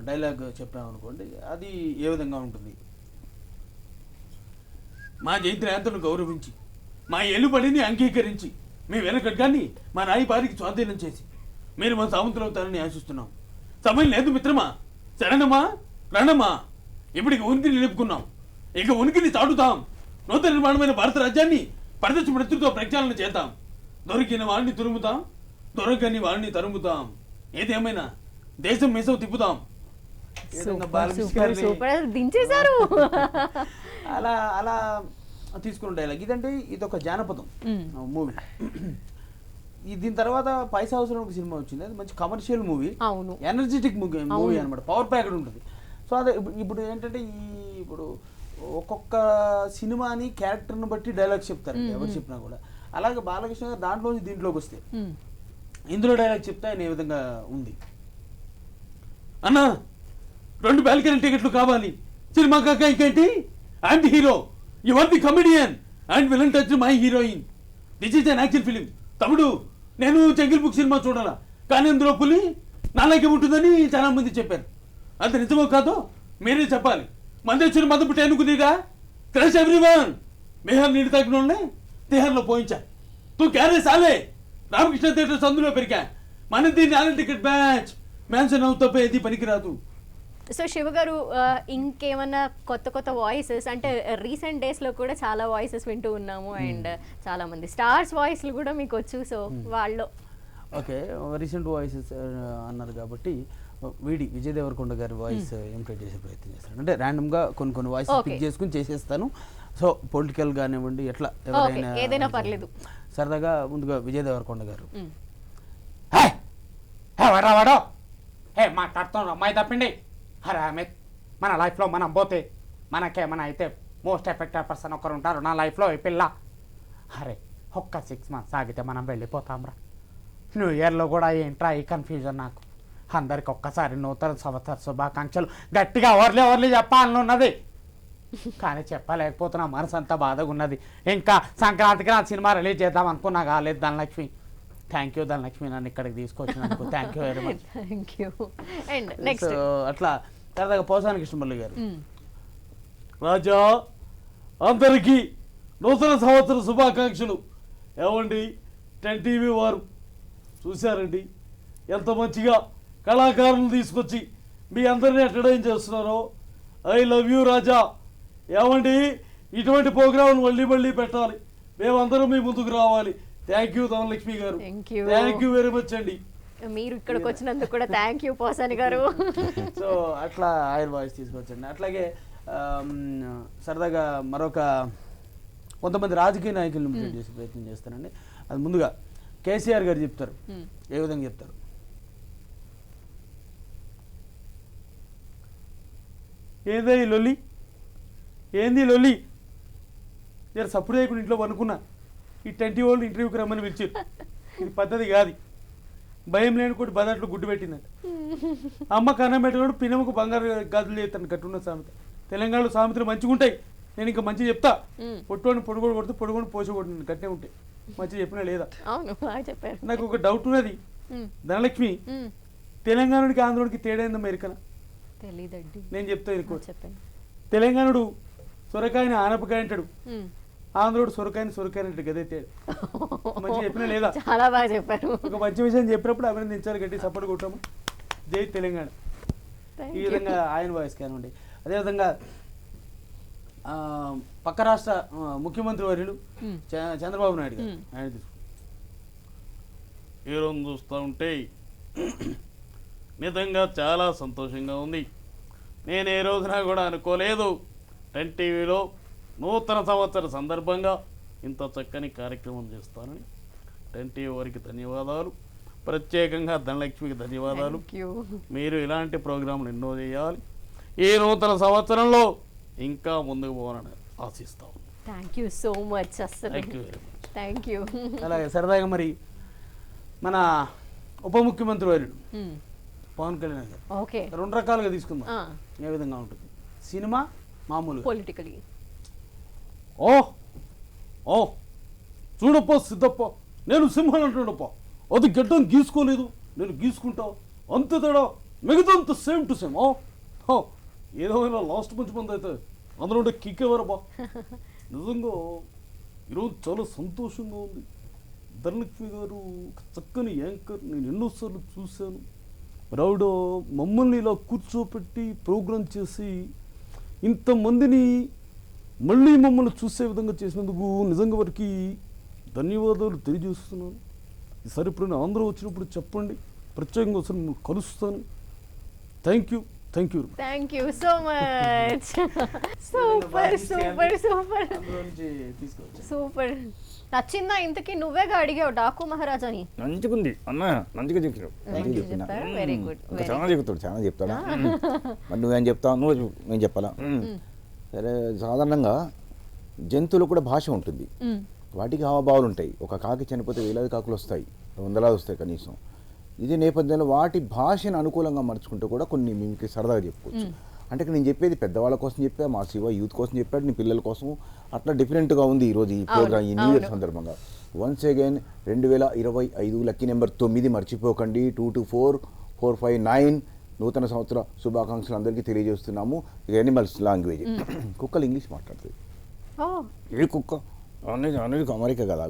డైలాగ్ చెప్పామనుకోండి, అది ఏ విధంగా ఉంటుంది? మా జైత్రయాంతను గౌరవించి, మా ఎలుబడిని అంగీకరించి, మీ వెనకడ్గాన్ని మా రాయి పారికి స్వాధీనం చేసి మీరు మా సామంతులవుతారని ఆశిస్తున్నాం. సమయం లేదు మిత్రమా, శరణమా రణమా, ఇప్పటికి ఉనికిని నిలుపుకున్నాం, ఇక ఉనికిని చాటుతాం. నూతన నిర్మాణమైన భారత రాజ్యాన్ని పరదర్శి మృత్యుతో ప్రక్షాళన చేద్దాం. దొరికిన వాడిని తురుముతాం, దొరకని వాడిని తరుముతాం. ఏదేమైనా దేశం మీసం తిప్పుతాం. దించేశారు. అలా అలా తీసుకున్న డైలాగ్ ఇదంటే ఇది ఒక జానపదం మూవీ. దీని తర్వాత పైసా అవసరం ఒక సినిమా వచ్చింది, అది మంచి కమర్షియల్ మూవీ, అవును, ఎనర్జెటిక్ మూవీ అనమాట, పవర్ ప్యాక్డ్ ఉంటుంది. సో అదే ఇప్పుడు ఏంటంటే ఇప్పుడు ఒక్కొక్క సినిమాని క్యారెక్టర్ని బట్టి డైలాగ్స్ చెప్తారు ఎవరు చెప్పినా కూడా. అలాగే బాలకృష్ణ గారు దాంట్లోంచి దీంట్లోకి వస్తే ఇందులో డైలాగ్ చెప్తే ఆయన ఏ విధంగా ఉంది. అన్నా 2 బాల్కనీ టికెట్లు కావాలి, సినిమా కాక ఇంకేంటి, I'm the hero, you are the comedian and villain touch my heroine, this is an action film. తమ్ముడు నేను జంగిల్ బుక్ సినిమా చూడాలా, కానీ అందులో పులి నాలాగే ఉంటుందని చాలా మంది చెప్పారు. అంత నిజమో కాదో మీరే చెప్పాలి. మందేశ్వరి మద పుట్టి అనుకునేగా క్రష్ ఎవ్రీవన్, మేహర్ నీటి తగ్గినోళ్ళనే తిహార్లో పోయించా. తూ క్యారే సాలే, రామకృష్ణ థియేటర్ సందులో పెరిగా, మన దీన్ని ఆల్ టికెట్ బ్యాచ్ మ్యాన్షన్ అవుతా తప్ప ఏది పనికిరాదు. సో శివ గారు, ఇంకేమన్నా కొత్త కొత్త వాయిసెస్ అంటే రీసెంట్ డేస్లో కూడా చాలా వాయిసెస్ వింటూ ఉన్నాము, అండ్ చాలా మంది స్టార్స్ వాయిస్లు కూడా మీకు వచ్చు. సో వాళ్ళు ఓకే రీసెంట్ వాయిసెస్ అన్నారు కాబట్టి విజయ్ దేవరకొండ గారి వాయిస్ ఇమిటేట్ చేసే ప్రయత్నం చేస్తాను. అంటే ర్యాండమ్గా కొన్ని వాయిసెస్ పిక్ చేసుకుని చేసేస్తాను. సో పొలిటికల్ కానివ్వండి, ఎట్లా ఏదైనా పర్లేదు. సరదాగా ముందుగా విజయ్ దేవరకొండ గారు. వాడో మాట్లాడుతున్నాం అమ్మాయి తప్పండి. అరే అమిత్, మన లైఫ్లో మనం పోతే మనకేమైనా అయితే మోస్ట్ ఎఫెక్టెడ్ పర్సన్ ఒకరు ఉంటారు నా లైఫ్లో, ఈ పిల్ల. అరే ఒక్క 6 months ఆగితే మనం వెళ్ళిపోతాంరా. న్యూ ఇయర్లో కూడా ఏంట్రా ఈ కన్ఫ్యూజన్ నాకు. అందరికి ఒక్కసారి నూతన సంవత్సర శుభాకాంక్షలు గట్టిగా ఓర్లీ చెప్పాలని ఉన్నది, కానీ చెప్పలేకపోతున్నా, మనసు అంతా బాధగా ఉన్నది. ఇంకా సంక్రాంతికి నా సినిమా రిలీజ్ చేద్దాం అనుకున్నా, కాలేదు. ధనలక్ష్మి, థ్యాంక్ యూ ధనలక్ష్మి, నన్ను ఇక్కడికి తీసుకొచ్చినందుకు thank you very much. Thank you. And next అట్లా సరదాగా పోసాని కృష్ణమల్లి గారు. రాజా, అందరికీ నూతన సంవత్సర శుభాకాంక్షలు. ఏమండి 10 TV వారు చూశారండి ఎంత మంచిగా కళాకారులు తీసుకొచ్చి మీ అందరినీ ఎంటర్టైన్ చేస్తున్నారో. ఐ లవ్ యూ రాజా. ఏమండి ఇటువంటి ప్రోగ్రాంలు మళ్ళీ పెట్టాలి, మేమందరం మీ ముందుకు రావాలి. థ్యాంక్ యూ ధనలక్ష్మి గారు, థ్యాంక్ యూ వెరీ మచ్ అండి. మీరు ఇక్కడికి వచ్చినందుకు కూడా థ్యాంక్ యూ పోసాని గారు. సో అట్లా ఆయన వాయిస్ తీసుకొచ్చండి. అట్లాగే సరదాగా మరొక కొంతమంది రాజకీయ నాయకులను ఇమిటేట్ చేసే ప్రయత్నం చేస్తానండి. అది ముందుగా కేసీఆర్ గారు చెప్తారు. ఏ విధంగా చెప్తారు? ఏదో ఈ లొల్లి, ఏంది లొల్లి, జర సప్పుడు చేయకుండా ఇంట్లో పనుకున్నా, ఈ 20 వాళ్ళు ఇంటర్వ్యూకి రమ్మని పిలిచారు, ఇది పద్ధతి కాదు, భయం లేని కొట్టి బదాట్లో గుడ్డు పెట్టిందంట. అమ్మ కన్నం పెట్టినప్పుడు పిన్నమ్మకు బంగారు గాజులు చేస్తాను కట్టున్న సామెత. తెలంగాణలో సామెతలు మంచిగా ఉంటాయి, నేను ఇంకా మంచిగా చెప్తా. పొట్టుకొని పొడుగోడు కొడుతూ పొడుగొని పోసకూడదు కట్టే ఉంటాయి, మంచిగా చెప్పినా లేదా? చెప్పారు. నాకు ఒక డౌట్ ఉన్నది, ధనలక్ష్మి, తెలంగాణకి ఆంధ్రుడికి తేడా ఏందమ్మా ఎరికనా? తెలీదండి. నేను చెప్తాను. చెప్పండి. తెలంగాణుడు సొరకాయని ఆనపకాయ అంటాడు, ఆంధ్రుడు సొరకాయని సొరకాయ అంటాడు, గదే తేడా. మంచిగా చెప్పినా లేదా? చాలా బాగా చెప్పారు. ఒక మంచి విషయం చెప్పినప్పుడు అభినందించాలి, గట్టి సపోర్ట్ కొట్టాము. జై తెలంగాణ. ఈ విధంగా ఆయన వాయిస్ కానివ్వండి. అదేవిధంగా పక్క రాష్ట్ర ముఖ్యమంత్రి వర్యులు చంద్రబాబు నాయుడు గారు, ఆయన హీరోని చూస్తూ ఉంటే నిజంగా చాలా సంతోషంగా ఉంది. నేను ఏ రోజున కూడా అనుకోలేదు 10 టీవీలో నూతన సంవత్సర సందర్భంగా ఇంత చక్కని కార్యక్రమం చేస్తానని. 10 టీవీ వారికి ధన్యవాదాలు, ప్రత్యేకంగా ధనలక్ష్మికి ధన్యవాదాలు. మీరు ఇలాంటి ప్రోగ్రాంలు ఎన్నో చేయాలి, ఈ నూతన సంవత్సరంలో ఇంకా ముందుకు పోవాలని ఆశిస్తాం. Thank you so much. అసలు థ్యాంక్ యూ. అలాగే సరదాగా మరి మన ఉప ముఖ్యమంత్రి వర్యుడు పవన్ కళ్యాణ్ గారు ఓకే 2 రకాలుగా తీసుకుందాం. ఏ విధంగా ఉంటుంది సినిమా, మామూలు పొలిటికలీ? ఓ చూడప్ప సిద్ధప్ప, నేను సింహాలు అంటున్నాడప్ప, అది గడ్డం గీసుకోలేదు, నేను గీసుకుంటా, అంతే తేడా, మిగతా అంత సేమ్ టు సేమ్. ఏదో లాస్ట్ మంచి మంది అయితే అందులో ఉంటే కిక్ ఎవరబ్బా. నిజంగా ఈరోజు చాలా సంతోషంగా ఉంది. ధనలక్ష్మి గారు చక్కని యాంకర్, నేను ఎన్నోసార్లు చూశాను. ఆవిడ మమ్మల్ని ఇలా కూర్చోపెట్టి ప్రోగ్రాం చేసి ఇంతమందిని మళ్ళీ మమ్మల్ని చూసే విధంగా చేసినందుకు నిజంగా వారికి ధన్యవాదాలు తెలియజేస్తున్నాను. ఈసారి ఇప్పుడు ఆంధ్ర వచ్చినప్పుడు చెప్పండి, ప్రత్యేకంగా ఒకసారి మిమ్మల్ని కలుస్తాను. Thank you so much. Super super super super. నచ్చిందా? ఇంతకీ నువ్వేగా అడిగావు డాకు మహారాజాని. మంచిగుంది అన్న, మంచిగా చెప్పాడు. Very good. చాలా చెప్తాడా? మరి నువ్వేం చెప్తావు? నేను చెప్పాలా? సరే, సాధారణంగా జంతువులు కూడా భాష ఉంటుంది, వాటికి హావభావాలు ఉంటాయి. ఒక కాకి చనిపోతే వేలాది కాకులు వస్తాయి, వందలాది వస్తాయి కనీసం. ఇదే నేపథ్యంలో వాటి భాషను అనుకూలంగా మర్చుకుంటూ కూడా కొన్ని మీకు సరదాగా చెప్పుకోవచ్చు. అంటే నేను చెప్పేది పెద్దవాళ్ళ కోసం చెప్పా, మా శివ యూత్ కోసం చెప్పాడు, నీ పిల్లల కోసం. అట్లా డిఫరెంట్గా ఉంది ఈరోజు ఈ ప్రోగ్రామ్, ఈ న్యూ ఇయర్ సందర్భంగా. వన్స్ అగైన్ 2025 లక్కీ నెంబర్ 9 మర్చిపోకండి. 224459 నూతన సంవత్సర శుభాకాంక్షలు అందరికీ తెలియజేస్తున్నాము. యానిమల్స్ లాంగ్వేజ్, కుక్కలు ఇంగ్లీష్ మాట్లాడుతుంది. ఏ కుక్క అనేది అమెరికా కదా,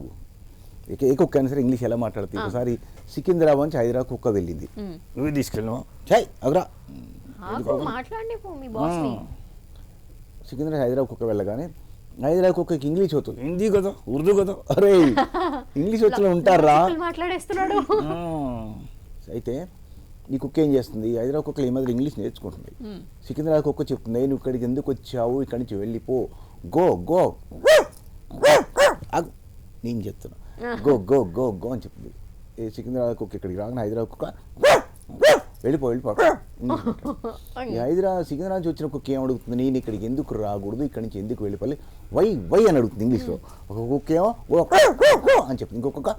ఏ కుక్క అయినా సరే ఇంగ్లీష్ ఎలా మాట్లాడుతుంది? ఒకసారి సికింద్రాబాద్ నుంచి హైదరాబాద్ కుక్క వెళ్ళింది, నువ్వు తీసుకెళ్ళినావా? చాయ్ అగరా సికింద్రాబాద్ హైదరాబాద్ కుక్క వెళ్ళగానే హైదరాబాద్ కుక్కకి ఇంగ్లీష్ అవుతుంది, హిందీ కదా, ఉర్దూ కదా. అరే ఇంగ్లీష్ వచ్చిన ఉంటారా మాట్లాడేస్తున్నాడు. అయితే ఈ కుక్క ఏం చేస్తుంది? హైదరాబాద్ కుక్కలు ఈ మధ్య ఇంగ్లీష్ నేర్చుకుంటుంది. సికింద్రాబాద్ కుక్క చెప్తుంది, నువ్వు ఇక్కడికి ఎందుకు వచ్చావు, ఇక్కడి నుంచి వెళ్ళిపో, గో గో. నేను చెప్తున్నా గో గో గో గో అని చెప్తుంది. సికింద్రాబాద్ కుక్క ఇక్కడికి రాగానే హైదరాబాద్ కుక్క వెళ్ళిపో. హైదరాబాద్ సికింద్రాబాద్ నుంచి వచ్చిన కుక్క ఏం అడుగుతుంది? నేను ఇక్కడికి ఎందుకు రాకూడదు, ఇక్కడి నుంచి ఎందుకు వెళ్ళిపోవాలి, వై అని అడుగుతుంది ఇంగ్లీష్లో. ఒక కుక్క ఏమో అని చెప్తుంది, ఇంకొక కుక్క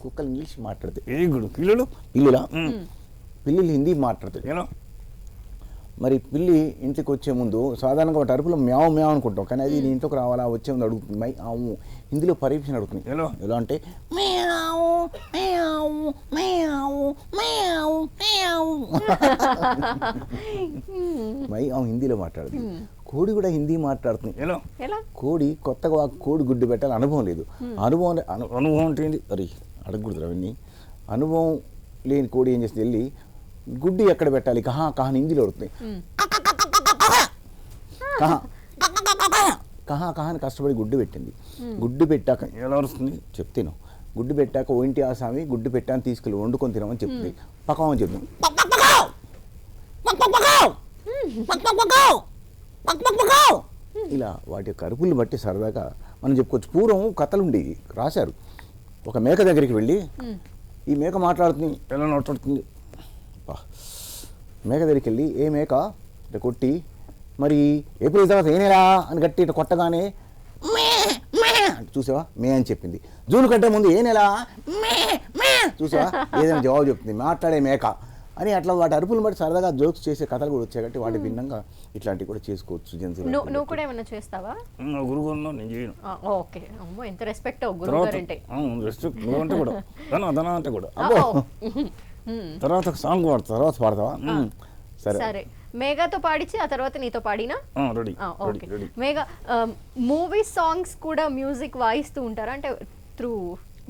కుక్కలు ఇంగ్లీష్ మాట్లాడతాయి. Very good. పిల్లలు హిందీ మాట్లాడతాయి. ఏమో మరి పిల్లి ఇంటికి వచ్చే ముందు సాధారణంగా ఒక అరుపులో మ్యావ్ మ్యావ్ అనుకుంటాం, కానీ అది నీ ఇంట్లోకి రావాలా, వచ్చే ముందు అడుగుతుంది మై ఆవు. హిందీలో పరీక్షను అడుగుతుంది. ఎలా అంటే మై ఆవు హిందీలో మాట్లాడుతుంది. కోడి కూడా హిందీ మాట్లాడుతుంది. ఎలా? కోడి కొత్తగా కోడి గుడ్డు పెట్టాలి, అనుభవం లేదు. అనుభవం అంటే ఏంటి? అరే అడగకూడదు అవన్నీ. అనుభవం లేని కోడి ఏం చేస్తుంది? వెళ్ళి గుడ్డు ఎక్కడ పెట్టాలి, కహా హిందీలో అడుగుతుంది. కహా అని కష్టపడి గుడ్డు పెట్టింది. గుడ్డు పెట్టాక ఎలా వస్తుంది చెప్తాను. గుడ్డు పెట్టాక ఒంటి ఆసామి గుడ్డు పెట్టాను తీసుకెళ్ళి వండుకొని తినమని చెప్తుంది. పక్కమని చెప్తుంది. ఇలా వాటి యొక్క అరుపులు బట్టి సరదాగా మనం చెప్పుకోవచ్చు. పూర్వం కథలు ఉండేవి, రాశారు. ఒక మేక దగ్గరికి వెళ్ళి ఈ మేక మాట్లాడుతుంది, ఎలా మాట్లాడుతుంది. మేక దగ్గరికి వెళ్ళి ఏ మేక ఇట్లా కొట్టి మరి ఏప్రిల్ తర్వాత ఏ నెలా అని గట్టి ఇట్లా కొట్టగానే చూసావా మే అని చెప్పింది. జూన్ కంటే ముందు ఏ నెల చూసావా ఏదైనా జవాబు చెప్తుంది, మాట్లాడే మేక అని. అట్లా వాటి అరుపులు బట్టి సరదాగా జోక్స్ చేసే కథలు కూడా వచ్చాయి కాబట్టి వాటి భిన్నంగా ఇట్లాంటివి కూడా చేసుకోవచ్చు జంతువులు. నువ్వు కూడా ఏమైనా చేస్తావా? గురువు నేను చేయను. ఓకే, అమ్మో ఎంత రెస్పెక్ట్ గురువు గారు అంటే. రెస్పెక్ట్ నువ్వు అంటే కూడా ధన అంటే కూడా అబ్బో. తర్వాత ఒక సాంగ్ పాడతా, తర్వాత పాడతావా? సరే, మేఘాతో పాడిచి ఆ తర్వాత నీతో పాడినా ready. Okay. Megha movie songs కూడా మ్యూజిక్ వాయిస్తూ ఉంటారా? అంటే త్రూ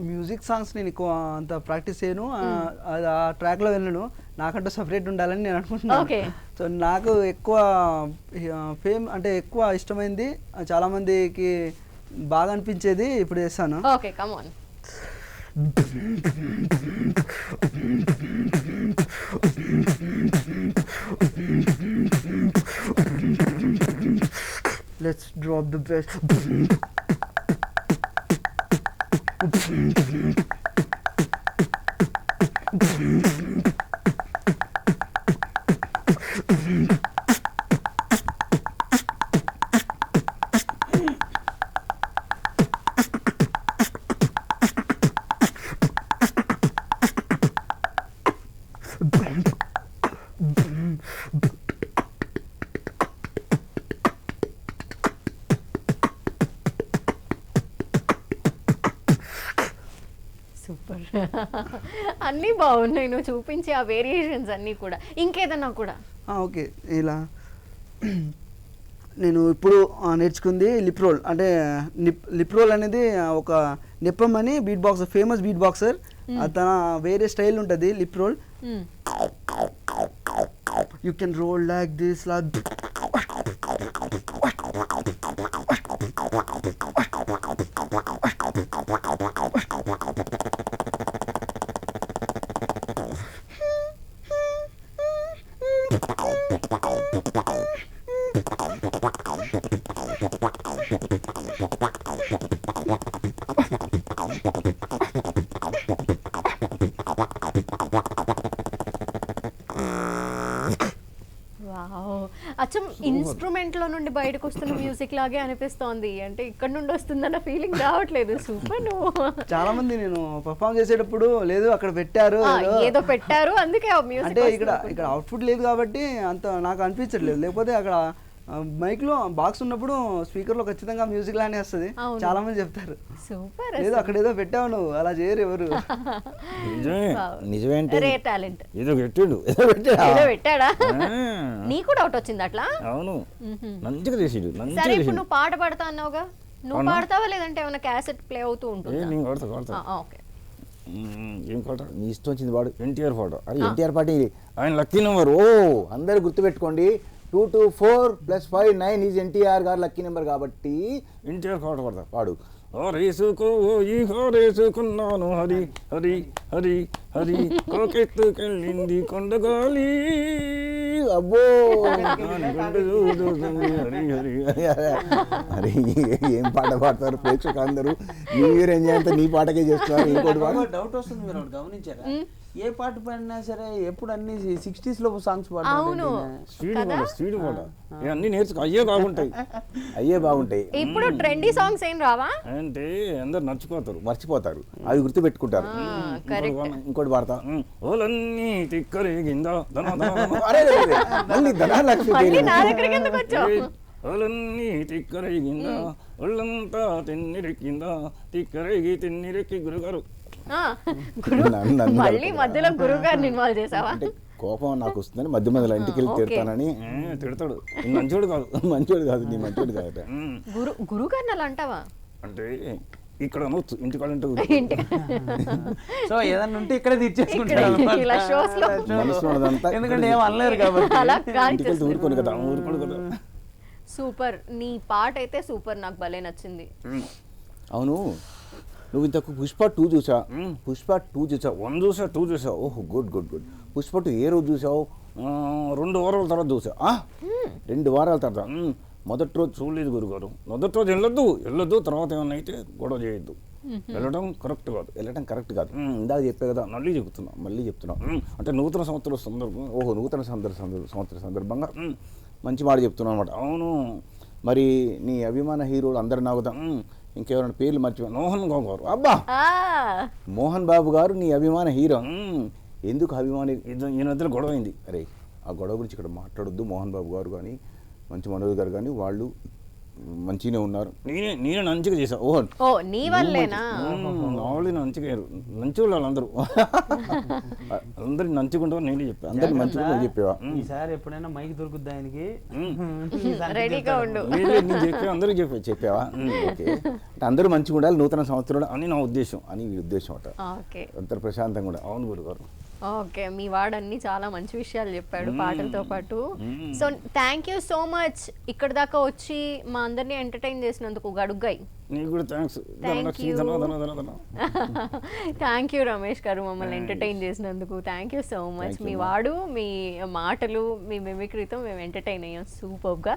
మ్యూజిక్ సాంగ్స్ నేను ఎక్కువ అంత ప్రాక్టీస్ చేయను, ఆ ట్రాక్లో వెళ్ళను. నాకంటూ సపరేట్ ఉండాలని నేను అనుకుంటున్నాను. సో నాకు ఎక్కువ ఫేమ్ అంటే ఎక్కువ ఇష్టమైంది, చాలామందికి బాగా అనిపించేది ఇప్పుడు చేస్తాను. Okay, come on. Let's drop the bass. Super. అన్నీ బాగున్నాయి నువ్వు చూపించే ఆ వేరియేషన్స్ అన్నీ కూడా. ఇంకేదన్నా కూడా? ఓకే, ఇలా నేను ఇప్పుడు నేర్చుకుంది లిప్ రోల్. అంటే లిప్ రోల్ అనేది ఒక నెప్పం అని beat boxer, famous beat boxer. తన వేరే స్టైల్ ఉంటుంది lip roll. You can roll like this like. అచ్చం ఇన్స్ట్రుమెంట్ లో నుండి బయటకు వస్తున్న మ్యూజిక్ లాగే అనిపిస్తోంది. అంటే ఇక్కడ నుండి వస్తుందన్న ఫీలింగ్ రావట్లేదు. సూపర్. నువ్వు చాలా మంది నేను పర్ఫామ్ చేసేటప్పుడు లేదు అక్కడ పెట్టారు ఏదో పెట్టారు అందుకే అంటే ఇక్కడ అవుట్పుట్ లేదు కాబట్టి అంత నాకు అనిపించట్లేదు. లేకపోతే అక్కడ మైక్ లో బాక్స్ ఉన్నప్పుడు స్పీకర్ లో ఖచ్చితంగా మ్యూజిక్ లానే వస్తుంది. చాలా మంది చెప్తారు సూపర్, లేదు అక్కడ ఏదో పెట్టావు నువ్వు, అలా చేయరు ఎవరు. నిజమే టాలెంట్. ఏదో పెట్టాడు, పెట్టాడా? నీ కూడా అవుట్ వచ్చింది అట్లా? అవును, మంచిగా చేసాడు. సరే, ఇప్పుడు నువ్వు పాట పాడతా అన్నావుగా, నువ్వు పాడతావా లేదంటే ఏమైనా క్యాసెట్ ప్లే అవుతూ ఉంటుంది? ఓకే, ఏం పాట నీ ఇష్టం వచ్చింది వాడు. ఎన్టీఆర్ పాట. అరే ఎన్టీఆర్ పాట ఆయన లక్కీ నెంబర్. ఓ అందరు గుర్తుపెట్టుకోండి, 224 + 5 9 ఈజ్ ఎన్టీఆర్ గారు లక్కీ నెంబర్ కాబట్టి ఎన్టీఆర్ పాట పడతా. పాడు. రేసుకో ఈ రేసుకున్నాను హరి హరి హరి హరి కోకెత్తుకెళ్ళింది కొండగాలి. అబ్బో హరి హరి హరి. ఏం పాట పాడతారు ప్రేక్షకులు అందరూ. న్యూ ఇయర్ ఎంజాయ్ అంతా నీ పాటకే చేస్తున్నారు. ఇంకోటి డౌట్ వస్తుంది, మీరు గమనించారా? ఏ పాట పాడినా సరే ఎప్పుడు అన్ని 60s లో సాంగ్స్ పాడతారు. స్పీడ్ పాట అన్ని నేర్చుకో, అయ్యే బాగుంటాయి. ఇప్పుడు ట్రెండీ సాంగ్స్ ఏం రావా అంటే అందరు మర్చిపోతారు, అవి గుర్తు పెట్టుకుంటారు. ఇంకోటి పాడతా. ఓలన్నీ తిక్కరేగిందా మళ్ళీ ధనలక్ష్మి. ఓలన్నీ తిక్కరేగిందా ఒళ్ళంతా తిన్నిరెక్కిందా తిక్కరేగి తిన్నిరెక్కి గురుగారు. మళ్ళీ మధ్యలో గురువు గారిని ఇన్వాల్వ్ చేసావా? కోపం నాకు వస్తుందని మధ్యలో ఇంటికి వెళ్ళి తిడతానని. తిడతాడు. మంచోడు కాదు నీ మంచోడు కాదు. గురువు గారిని అలా అంటావా? అంటే ఇక్కడ అనొచ్చు, ఇంటికాడ సో ఏదన్నా ఉంటే ఇక్కడే తీర్చేసుకుంటారు. ఎందుకంటే ఏం అనలేరు కాబట్టి ఊరుకోను కదా. సూపర్, నీ పాట అయితే సూపర్, నాకు భలే నచ్చింది. అవును, నువ్వు ఇంతకు పుష్ప 2 చూసా? పుష్ప 2 చూసా, 1 చూసా, 2 చూసా. ఓహో, గుడ్ గుడ్ గుడ్. పుష్ప 2 ఏ రోజు చూసావు? 2 వారాల తర్వాత చూసా. 2 వారాల తర్వాత. మొదటి రోజు చూడలేదు గురుగారు. మొదటి రోజు వెళ్ళొద్దు, తర్వాత ఏమన్నా అయితే గొడవ చేయొద్దు. వెళ్ళడం కరెక్ట్ కాదు. ఇందాక చెప్పే కదా, మళ్ళీ చెప్తున్నా. అంటే నూతన సంవత్సరం సందర్భం, నూతన సంవత్సర సందర్భంగా మంచి మాట చెప్తున్నాను అనమాట. అవును, మరి నీ అభిమాన హీరోలు అందరు నాగుతా, ఇంకెవరైనా పేర్లు మర్చిపోయి, మోహన్ బాబు గారు. అబ్బా, మోహన్ బాబు గారు నీ అభిమాన హీరో. ఎందుకు అభిమాని? ఈ మధ్యలో గొడవ అయింది. అరే, ఆ గొడవ గురించి ఇక్కడ మాట్లాడొద్దు. మోహన్ బాబు గారు కానీ, మంచి మనోజ్ గారు కానీ, వాళ్ళు మంచిగానే ఉన్నారు. నేనే మంచిగా చేశాను. ఓ నీ వల్లేనా? వాళ్ళు మంచి వాళ్ళు అందరూ. అందరికి మంచిగా నేనే చెప్పాను. అందరికి మంచిగా చెప్పేవా? ఈసారి ఎప్పుడైనా మైక్ దొరుకుద్ది ఆయనకి, రెడీగా ఉండు. నేను చెప్పా, అందరికి చెప్పావా? ఓకే, అంటే అందరూ మంచిగా ఉండాలి నూతన సంవత్సరంలో అని నా ఉద్దేశం, మీ ఉద్దేశం అట. అందరు ప్రశాంతంగా ఉండాలి. అవును గురుగారు. ఓకే, మీ వాడన్ని చాలా మంచి విషయాలు చెప్పాడు పాటలతో పాటు. So thank you so much ఇక్కడ దాకా వచ్చి మా అందరినీ ఎంటర్టైన్ చేసినందుకు గడుగ్గాయి. నీకు కూడా థ్యాంక్స్. థ్యాంక్ యూ రమేష్ గారు, మమ్మల్ని ఎంటర్టైన్ చేసినందుకు. Thank you so much. మీ వాడు, మీ మాటలు, మీ మిమిక్రీతో మేము ఎంటర్టైన్ అయ్యాం సూపర్గా.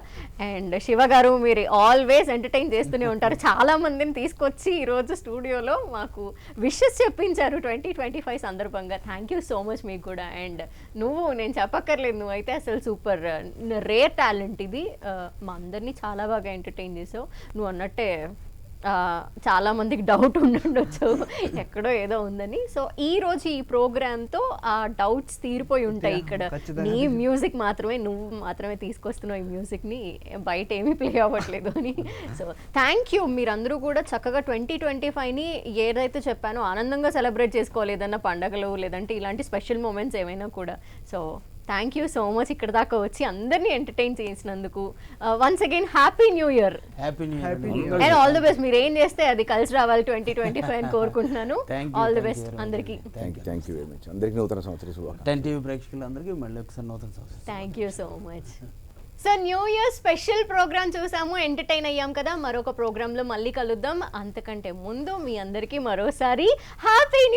అండ్ శివ గారు, మీరు ఆల్వేస్ ఎంటర్టైన్ చేస్తూనే ఉంటారు. చాలా మందిని తీసుకొచ్చి ఈరోజు స్టూడియోలో మాకు విషెస్ చెప్పించారు 2025 సందర్భంగా. థ్యాంక్ యూ సో మచ్ మీకు కూడా. అండ్ నేను చెప్పక్కర్లేదు, నువ్వైతే అసలు సూపర్ రేర్ టాలెంట్ ఇది. మా అందరినీ చాలా బాగా ఎంటర్టైన్ చేసావు. నువ్వు అన్నట్టే చాలా మందికి డౌట్ ఉండొచ్చు ఎక్కడో ఏదో ఉందని. సో ఈ రోజు ఈ ప్రోగ్రామ్తో ఆ డౌట్స్ తీరిపోయి ఉంటాయి. ఇక్కడ నీ మ్యూజిక్ మాత్రమే, నువ్వు మాత్రమే తీసుకొస్తున్నావు ఈ మ్యూజిక్ని, బయట ఏమీ ప్లే అవ్వట్లేదు అని. So thank you. మీరందరూ కూడా చక్కగా 2025ని ఏదైతే చెప్పానో ఆనందంగా సెలబ్రేట్ చేసుకోవాలి, ఏదన్నా పండగలు లేదంటే ఇలాంటి స్పెషల్ మూమెంట్స్ ఏమైనా కూడా. So thank you so much ఇక్కడ దాకా వచ్చి అందరినీ ఎంటర్టైన్ చేసినందుకు. Once again happy new year. Happy new year and all the best. మీరు ఏం చేస్తే అది కలిసి రావాలి 2025 అని కోరుకుంటున్నాను. ఆల్ ది బెస్ట్ అందరికీ. Thank you very much. అందరికీ నూతన సంవత్సర శుభాకాంక్షలు. 10 టీవీ ప్రేక్షకులందరికీ మళ్ళీ ఒకసారి నూతన సంవత్సరం. Thank you so much. So new year special programme చూసాము, ఎంటర్టైన్ అయ్యాం కదా. మరొక ప్రోగ్రాంలో మళ్ళీ కలుద్దాం. అంతకంటే ముందు మీ అందరికీ మరోసారి హ్యాపీ